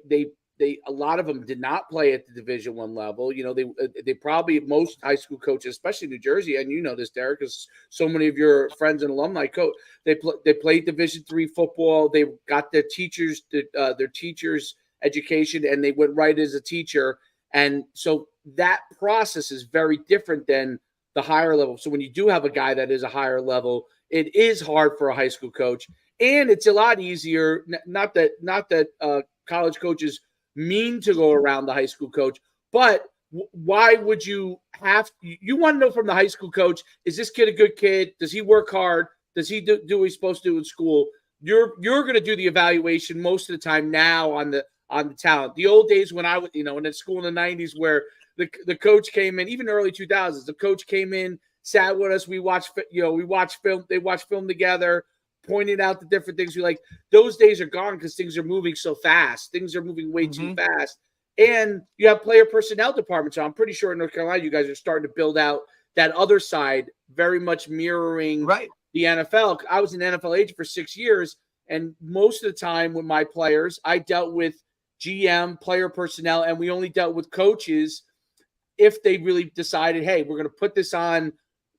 a lot of them did not play at the Division I level. You know, they probably, most high school coaches, especially New Jersey, and you know this, Derek, because so many of your friends and alumni coach, they played Division III football. They got their teachers education, and they went right as a teacher. And so that process is very different than the higher level. So when you do have a guy that is a higher level, it is hard for a high school coach, and it's a lot easier. Not that college coaches mean to go around the high school coach, but why would you you want to know from the high school coach, is this kid a good kid? Does he work hard? Does he do what he's supposed to do in school? You're going to do the evaluation most of the time now on the talent. The old days when I was, in the school in the 90s where the coach came in, even early 2000s, the coach came in, sat with us. We watched film. They watched film together, pointed out the different things we like. Those days are gone because things are moving so fast. Things are moving way too fast. And you have player personnel departments. So I'm pretty sure in North Carolina, you guys are starting to build out that other side, very much mirroring the NFL. I was an NFL agent for 6 years, and most of the time with my players, I dealt with GM, player personnel, and we only dealt with coaches if they really decided, hey, we're going to put this on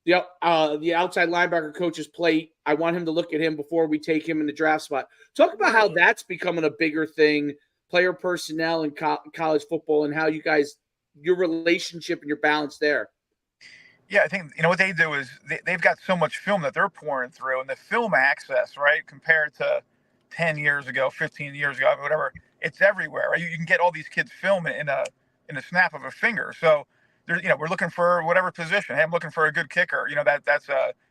the outside linebacker coach's plate. I want him to look at him before we take him in the draft spot. Talk about how that's becoming a bigger thing, player personnel in college football, and how you guys, your relationship and your balance there. Yeah, I think, what they do is they've got so much film that they're pouring through, and the film access, right, compared to 10 years ago, 15 years ago, whatever, it's everywhere, right? You can get all these kids film in a snap of a finger. So there's, we're looking for whatever position. Hey, I'm looking for a good kicker. That's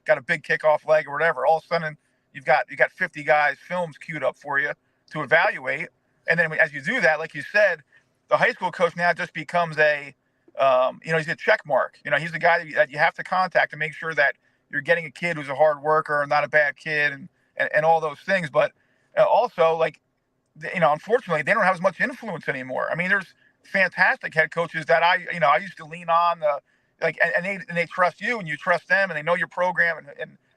got a big kickoff leg or whatever. All of a sudden, you got 50 guys films queued up for you to evaluate. And then as you do that, like you said, the high school coach now just becomes he's a check mark. He's the guy that you have to contact to make sure that you're getting a kid who's a hard worker and not a bad kid and all those things. But also, unfortunately, they don't have as much influence anymore. I mean, there's fantastic head coaches that I used to lean on, and they trust you and you trust them, and they know your program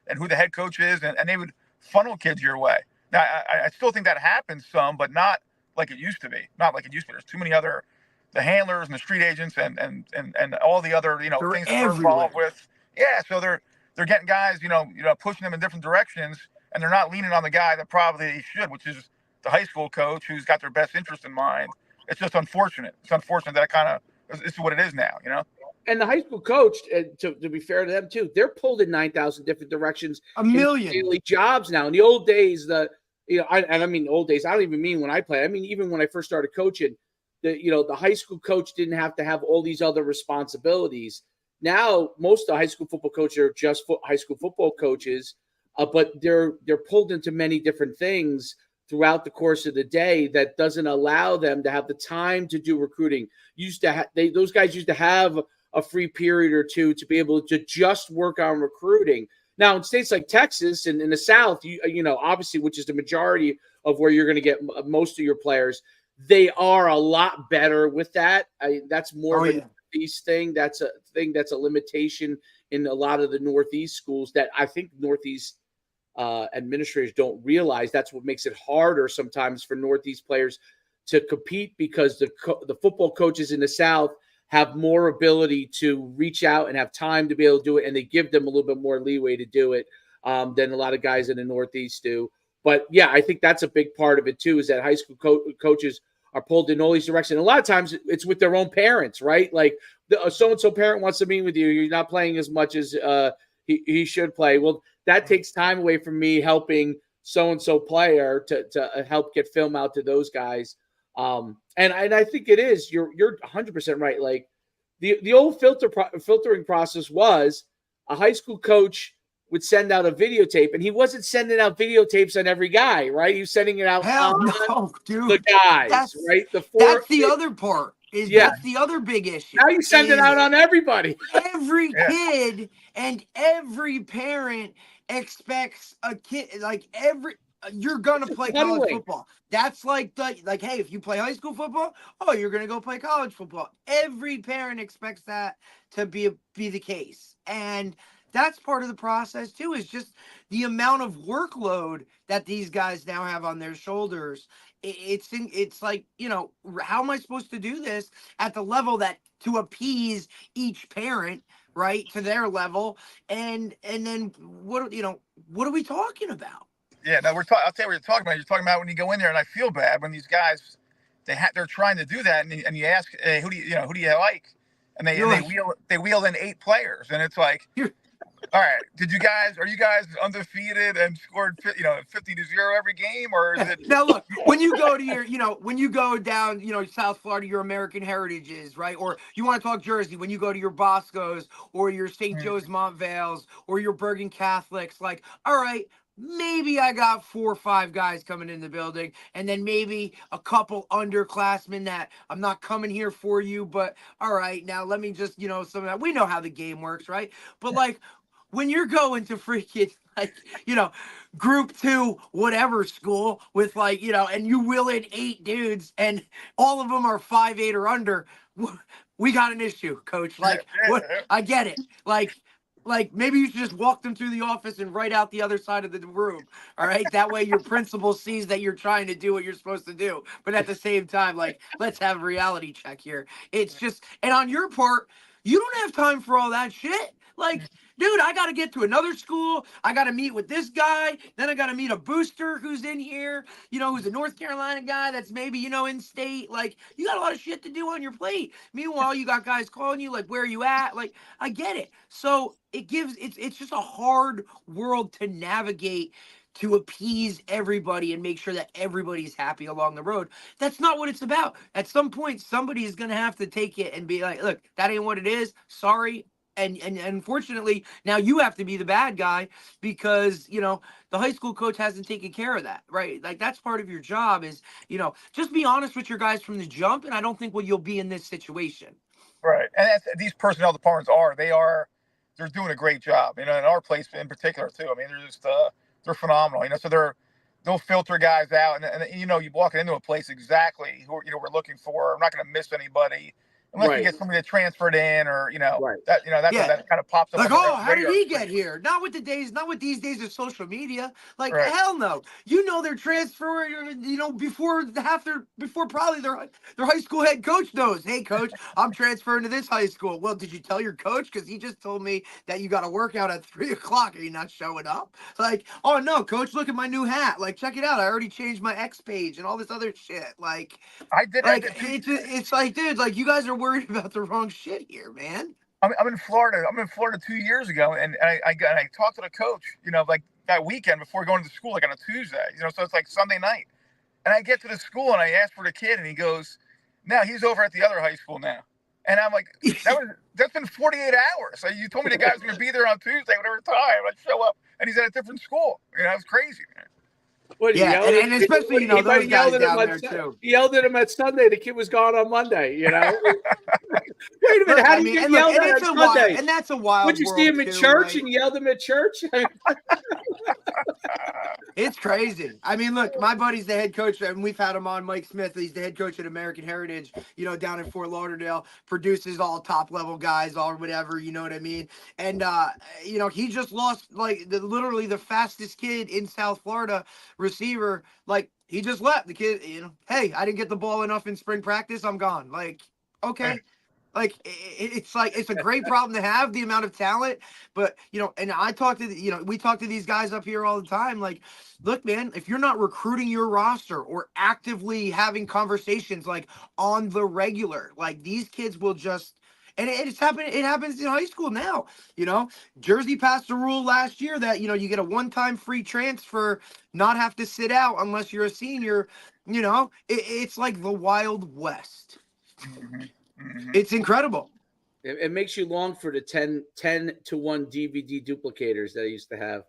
and who the head coach is, and they would funnel kids your way. Now, I still think that happens some, but not like it used to be. Not like it used to be. There's too many other, the handlers and the street agents and all the other, things that they're involved with. Yeah. So they're getting guys, pushing them in different directions, and they're not leaning on the guy that probably they should, which is the high school coach who's got their best interest in mind. It's just unfortunate. It's unfortunate that it's what it is now, And the high school coach, to be fair to them too, they're pulled in 9,000 different directions. A million daily jobs now. In the old days, I mean old days, I don't even mean when I play. I mean, even when I first started coaching, the high school coach didn't have to have all these other responsibilities. Now, most of the high school football coaches are just high school football coaches, but they're pulled into many different things throughout the course of the day that doesn't allow them to have the time to do recruiting. Those guys used to have a free period or two to be able to just work on recruiting. Now, in states like Texas and in the South, obviously, which is the majority of where you're going to get most of your players, they are a lot better with that. That's more of a Northeast thing. That's a limitation in a lot of the Northeast schools that I think Northeast administrators don't realize. That's what makes it harder sometimes for Northeast players to compete, because the football coaches in the South have more ability to reach out and have time to be able to do it, and they give them a little bit more leeway to do it than a lot of guys in the Northeast do. But yeah, I think that's a big part of it too, is that high school coaches are pulled in all these directions. A lot of times it's with their own parents, right? Like a so-and-so parent wants to meet with you. You're not playing as much as he should play. Well, that takes time away from me helping so-and-so player to help get film out to those guys. And I think it is, you're 100% right. Like the old filtering process was a high school coach would send out a videotape, and he wasn't sending out videotapes on every guy, right? He was sending it out on the guys, right? That's the other part. That's the other big issue. Now you send it out on everybody. Every kid and every parent expects a kid, you're gonna play college football. That's hey, if you play high school football, you're gonna go play college football. Every parent expects that to be the case, and that's part of the process too, is just the amount of workload that these guys now have on their shoulders. It's like, how am I supposed to do this at the level that to appease each parent, right, to their level, and then what are we talking about? Yeah, no, I'll tell you what you're talking about. You're talking about when you go in there, and I feel bad when these guys they're trying to do that, and you ask, hey, who do you like, and they wheel in 8 players, and it's like, all right, are you guys undefeated and scored 50-0 every game, or is it? Now look, when you go to when you go down, South Florida, your American Heritages, right? Or you want to talk Jersey, when you go to your Boscos or your St. Joe's Montvales or your Bergen Catholics, like, all right, maybe I got 4 or 5 guys coming in the building, and then maybe a couple underclassmen that I'm not coming here for you, but all right, now let me just, some of that. We know how the game works, right? But like, when you're going to freaking like, group 2, whatever school with like, and you will in 8 dudes and all of them are 5'8" or under, we got an issue, coach. Like, what? I get it. Like maybe you should just walk them through the office and write out the other side of the room. All right. That way your principal sees that you're trying to do what you're supposed to do. But at the same time, like, let's have a reality check here. It's just, and on your part, you don't have time for all that shit. Like, dude, I got to get to another school. I got to meet with this guy. Then I got to meet a booster who's in here, who's a North Carolina guy that's maybe, in state. Like, you got a lot of shit to do on your plate. Meanwhile, you got guys calling you, like, where are you at? Like, I get it. So it's just a hard world to navigate, to appease everybody and make sure that everybody's happy along the road. That's not what it's about. At some point, somebody is going to have to take it and be like, look, that ain't what it is. Sorry. And unfortunately, now you have to be the bad guy because, the high school coach hasn't taken care of that, right? Like, that's part of your job is, just be honest with your guys from the jump. And I don't think you'll be in this situation. Right. And these personnel departments they're doing a great job, in our place in particular too. I mean, they're just, they're phenomenal, so they'll filter guys out and you walk into a place exactly who, we're looking for. I'm not going to miss anybody. Unless you get somebody that transferred in, or that kind of pops up. Like, how did he get here? Not with these days of social media. Like, hell no. They're transferring. Before probably their high school head coach knows. Hey, coach, I'm transferring to this high school. Well, did you tell your coach? Because he just told me that you got to work out at 3:00. Are you not showing up? Like, oh no, coach, look at my new hat. Like, check it out. I already changed my X page and all this other shit. Like, I did. It's like, dude, like, you guys are worried about the wrong shit here, man. I'm in Florida. 2 years ago, and I talked to the coach, like that weekend before going to school, like on a Tuesday, so it's like Sunday night. And I get to the school and I ask for the kid, and he goes, "No, he's over at the other high school now." And I'm like, that's been 48 hours. So you told me the guy's going to be there on Tuesday, whatever time. I show up, and he's at a different school. It's crazy, man. What, and especially, those guys down there, too. He yelled at him at Sunday. The kid was gone on Monday, Wait a minute. How do you get yelled at on Sunday? And that's a wild Would you see him in church and yelled him at church? It's crazy. I mean, look, my buddy's the head coach, and we've had him on, Mike Smith. He's the head coach at American Heritage, down in Fort Lauderdale, produces all top-level guys, all whatever, you know what I mean? And, he just lost, like, literally the fastest kid in South Florida, receiver. Like, he just left. The kid, hey, I didn't get the ball enough in spring practice. I'm gone. Like, okay. Like, it's like, it's a great problem to have, the amount of talent, but, and I talk to, we talk to these guys up here all the time. Like, look, man, if you're not recruiting your roster or actively having conversations, like, on the regular, like, these kids will just, and it happens in high school now. Jersey passed a rule last year that, you get a one-time free transfer, not have to sit out unless you're a senior. It's like the Wild West. Mm-hmm. It's incredible. It makes you long for the 10-1 DVD duplicators that I used to have.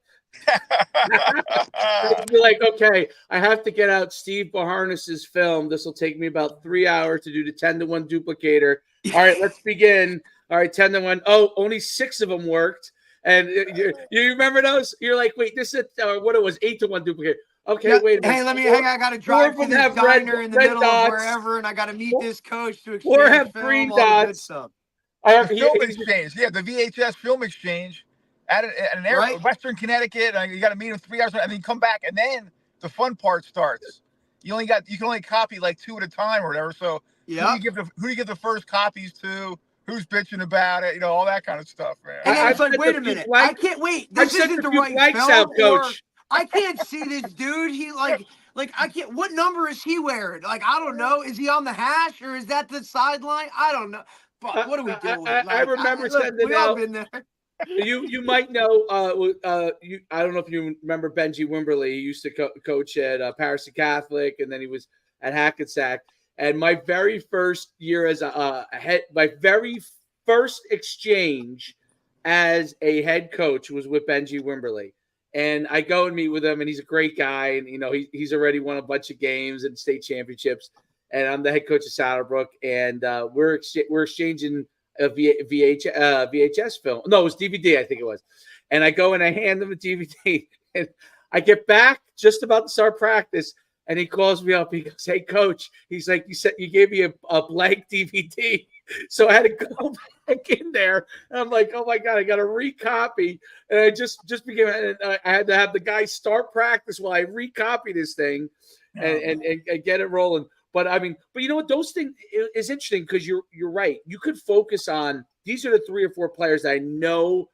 Be like, okay, I have to get out Steve Baharnas's film. This will take me about 3 hours to do the 10-1 duplicator. All right, let's begin. All right, 10-1. Oh, only 6 of them worked. And you remember those? You're like, wait, this is what it was, 8-1 duplicator. Okay, wait a minute. Hey, let me hang on. I got to drive to this diner in the middle of wherever, and I got to meet this coach to exchange film, green dots. The film exchange. Yeah, the VHS film exchange. at an airport, Western Connecticut. You got to meet him 3 hours, and then you come back, and then the fun part starts. You can only copy like 2 at a time or whatever. So who do you give the first copies to? Who's bitching about it? All that kind of stuff, man. And then it's like, wait a minute, I can't wait. This isn't the right film, Coach. I can't see this dude. He like I can't. What number is he wearing? Like, I don't know. Is he on the hash or is that the sideline? I don't know. But what are we doing? I remember sending we all been there. You might know. I don't know if you remember Benji Wimberly. He used to coach at Paris Catholic, and then he was at Hackensack. And my very first year as my very first exchange as a head coach was with Benji Wimberly. And I go and meet with him, and he's a great guy. And, he's already won a bunch of games and state championships. And I'm the head coach of Saddlebrook. And we're exchanging a VHS film. No, it was DVD, I think it was. And I go and I hand him a DVD. And I get back just about to start practice. And he calls me up. He goes, "Hey, Coach," he's like, you gave me a blank DVD. So I had to go back in there. And I'm like, oh, my God, I got to recopy. And I just began. I had to have the guy start practice while I recopy this thing and get it rolling. But you know what? Those things is interesting because you're right. You could focus on these are the 3 or 4 players that I know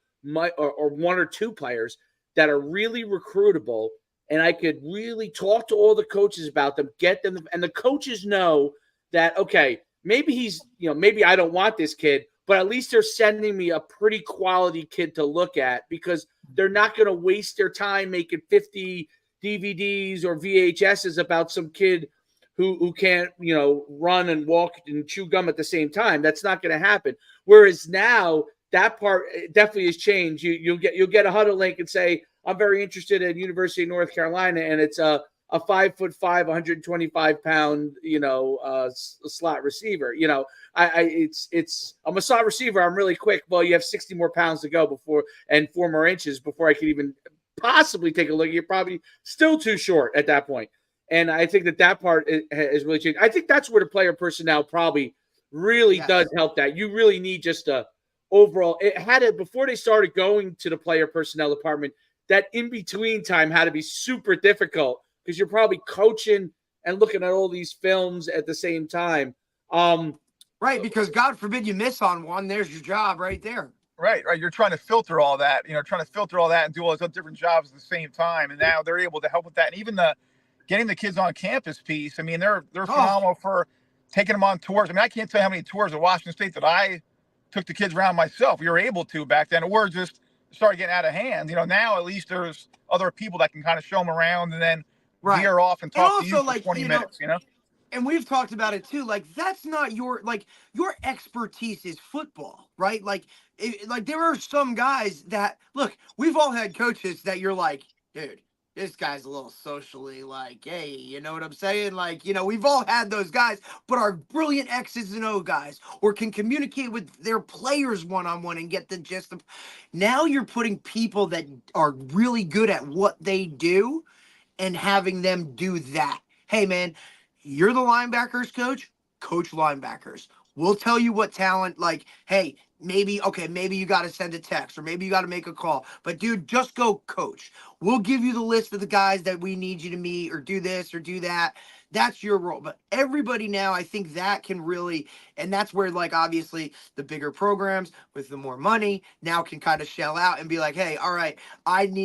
or 1 or 2 players that are really recruitable. And I could really talk to all the coaches about them, get them, and the coaches know that, okay, maybe maybe I don't want this kid, but at least they're sending me a pretty quality kid to look at because they're not going to waste their time making 50 DVDs or VHSs about some kid who can't, run and walk and chew gum at the same time. That's not going to happen. Whereas now that part definitely has changed. You'll get a huddle link and say, "I'm very interested in University of North Carolina," and it's a 5'5", 125-pound, slot receiver. I'm a slot receiver. I'm really quick. Well, you have 60 more pounds to go and 4 more inches before I could even possibly take a look. You're probably still too short at that point. And I think that part has really changed. I think that's where the player personnel probably really does help that. You really need just a overall. Before they started going to the player personnel department, that in-between time had to be super difficult because you're probably coaching and looking at all these films at the same time. Right, because God forbid you miss on one, there's your job right there. Right. You're trying to filter all that, and do all those other different jobs at the same time. And now they're able to help with that. And even getting the kids on campus piece, they're phenomenal for taking them on tours. I can't tell you how many tours at Washington State that I took the kids around myself. We were able to back then. Or just started getting out of hand. Now at least there's other people that can kind of show them around and then veer off and talk to you for 20 minutes, And we've talked about it too. Like, that's not your expertise is football, right? Like there are some guys that, look, we've all had coaches that you're like, dude, this guy's a little socially hey, you know what I'm saying? We've all had those guys, but are brilliant X's and O guys or can communicate with their players one-on-one and get the gist of. Now you're putting people that are really good at what they do and having them do that. Hey, man, you're the linebackers coach linebackers. We'll tell you what talent, hey, maybe you got to send a text or maybe you got to make a call. But, dude, just go coach. We'll give you the list of the guys that we need you to meet or do this or do that. That's your role. But everybody now, I think that can really, and that's where, obviously the bigger programs with the more money now can kind of shell out and be like, hey, all right,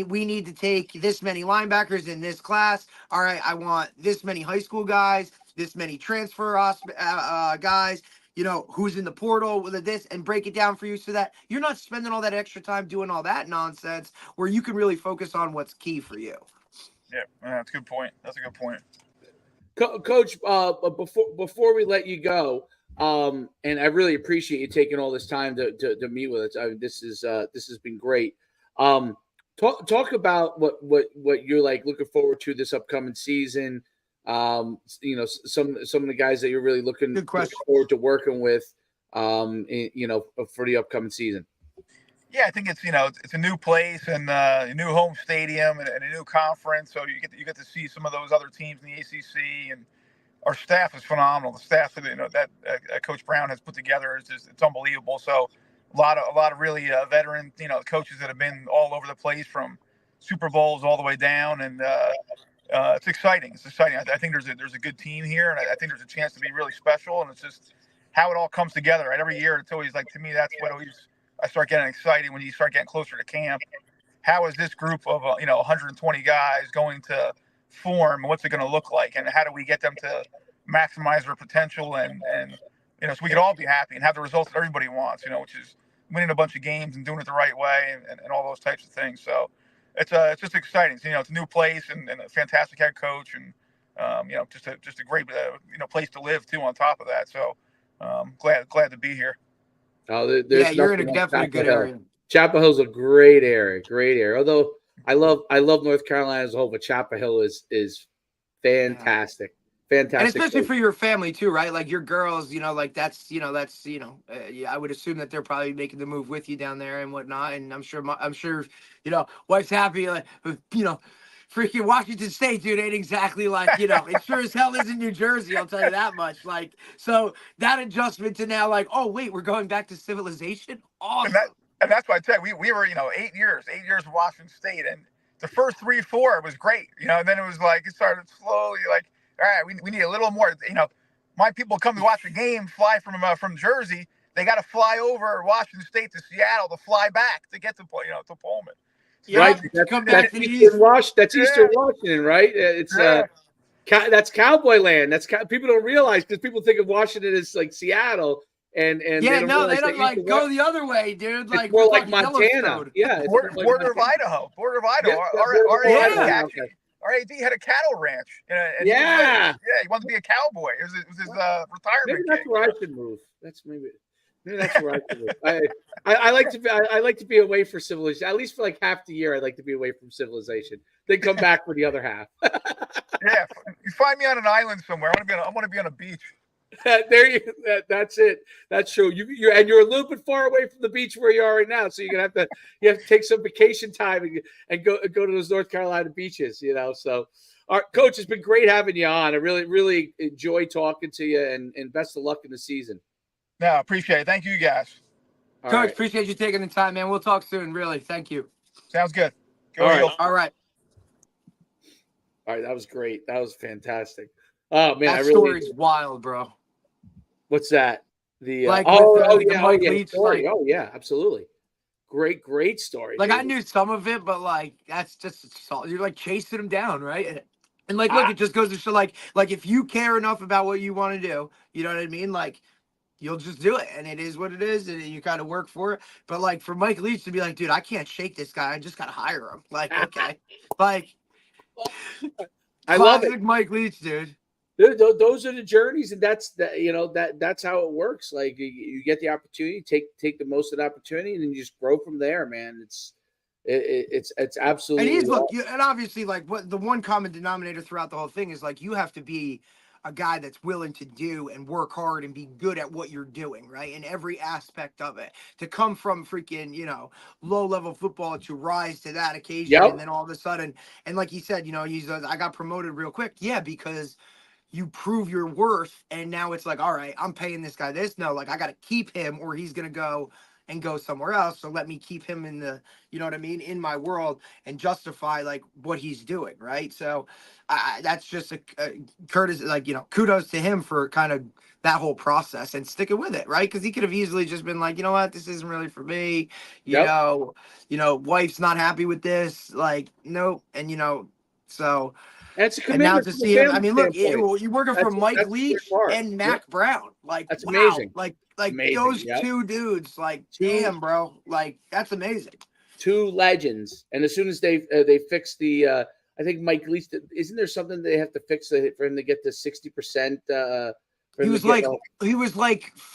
we need to take this many linebackers in this class. All right, I want this many high school guys, this many transfer guys. Who's in the portal with this and break it down for you so that you're not spending all that extra time doing all that nonsense where you can really focus on what's key for you. Yeah, that's a good point. That's a good point. Coach, before we let you go, and I really appreciate you taking all this time to meet with us. This has been great. Talk about what you're looking forward to this upcoming season. Some of the guys that you're really looking forward to working with, for the upcoming season. Yeah, I think it's a new place and a new home stadium and a new conference. So you get to see some of those other teams in the ACC, and our staff is phenomenal. The staff that Coach Brown has put together it's unbelievable. So a lot of really veteran, coaches that have been all over the place from Super Bowls all the way down, and it's exciting. It's exciting. I think there's a good team here, and I think there's a chance to be really special. And it's just how it all comes together. Right, every year, it's always like, to me, that's what always I start getting excited when you start getting closer to camp. How is this group of 120 guys going to form? What's it going to look like, and how do we get them to maximize their potential and so we can all be happy and have the results that everybody wants, which is winning a bunch of games and doing it the right way and all those types of things. So it's just exciting. So, it's a new place and a fantastic head coach and just a great place to live too on top of that. So glad to be here. Oh, you're in definitely good area. Chapel Hill's a great area. Although I love North Carolina as a whole, but Chapel Hill is fantastic. Yeah. Fantastic. And especially for your family too, right? Like your girls, that's I would assume that they're probably making the move with you down there and whatnot. And I'm sure, wife's happy, like, freaking Washington State, dude, ain't exactly like, it sure as hell isn't New Jersey. I'll tell you that much. Like, so that adjustment to now, like, oh wait, we're going back to civilization. Awesome. And that's why I tell you, we were, 8 years of Washington State, and the first 3-4 was great, and then it was like, it started slowly, like, all right, we need a little more. My people come to watch the game, fly from Jersey. They got to fly over Washington State to Seattle to fly back to get to Pullman. So, right, that's Eastern Washington, right? It's that's Cowboy land. People don't realize, because people think of Washington as like Seattle, and they don't like go the other way, dude. Like, it's more like Montana. Yeah, it's border of Idaho. Our AD had a cattle ranch. And he wanted to be a cowboy. It was his retirement. Maybe that's where I should move. Maybe that's where I should move. I like to be away for civilization. At least for like half the year, I'd like to be away from civilization. Then come back for the other half. Yeah, you find me on an island somewhere. I want to be on a beach. That's it. That's true. You're a little bit far away from the beach where you are right now, so you have to take some vacation time and go to those North Carolina beaches. So, our coach, it's been great having you on. I really enjoy talking to you, and best of luck in the season. No, appreciate it. Thank you, guys. Coach, appreciate you taking the time, man. We'll talk soon. Really, thank you. Sounds good. All right. That was great. That was fantastic. Oh man, that story's wild, bro. What's that? The Mike Leach story. Oh yeah, absolutely. Great story. Like, dude, I knew some of it, but like that's just you're like chasing him down, right? And like, look, it just goes to show, like if you care enough about what you want to do, you know what I mean? Like, you'll just do it, and it is what it is, and you kind of work for it. But like for Mike Leach to be like, dude, I can't shake this guy. I just gotta hire him. Like, okay, like I love it, Mike Leach, dude. Those are the journeys, and that's that's how it works. Like, you get the opportunity, take the most of the opportunity, and then you just grow from there, man. It's absolutely. And obviously, like, what the one common denominator throughout the whole thing is, like, you have to be a guy that's willing to do and work hard and be good at what you're doing, right? In every aspect of it. To come from freaking, low-level football to rise to that occasion, and then all of a sudden, and like he said, I got promoted real quick. Yeah, because you prove your worth, and now it's like, all right, I'm paying this guy this. No, like, I got to keep him, or he's going to go somewhere else. So let me keep him in the, in my world, and justify like what he's doing. Right. So that's just a Curtis, like, kudos to him for kind of that whole process and sticking with it. Right. Cause he could have easily just been like, you know what, this isn't really for me. Wife's not happy with this. Like, nope. And, so. That's a commitment. And now to see him, I mean, look, you're working for Mike Leach and Mack Brown. Like, that's amazing. Like amazing. Those two dudes, like, damn, bro. Like, that's amazing. Two legends. And as soon as they fix the, I think Mike Leach, isn't there something they have to fix for him to get to 60%? He was like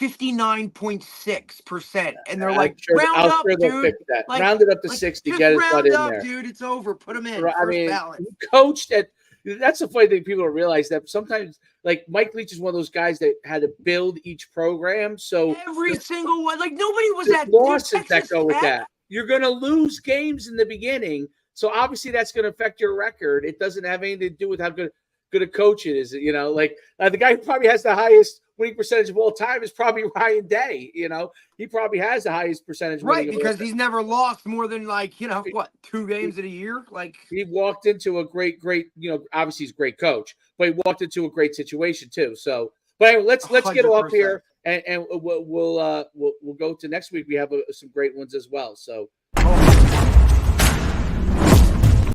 59.6%, and they're like, round up, dude. Like, round it up to 60. Get his butt in there, dude. It's over. Put him in. I mean, he coached at. That's the funny thing. People don't realize that sometimes, like, Mike Leach is one of those guys that had to build each program. So every single one, like, nobody was that losses that go with that. You're going to lose games in the beginning, so obviously that's going to affect your record. It doesn't have anything to do with how good. good at coaching is, like the guy who probably has the highest winning percentage of all time is probably Ryan Day. He probably has the highest percentage. Right, because he's never lost more than 2 games in a year. Like he walked into a great, obviously he's a great coach, but he walked into a great situation too. So, but anyway, let's get 100%. off here and we'll go to next week. We have some great ones as well. So.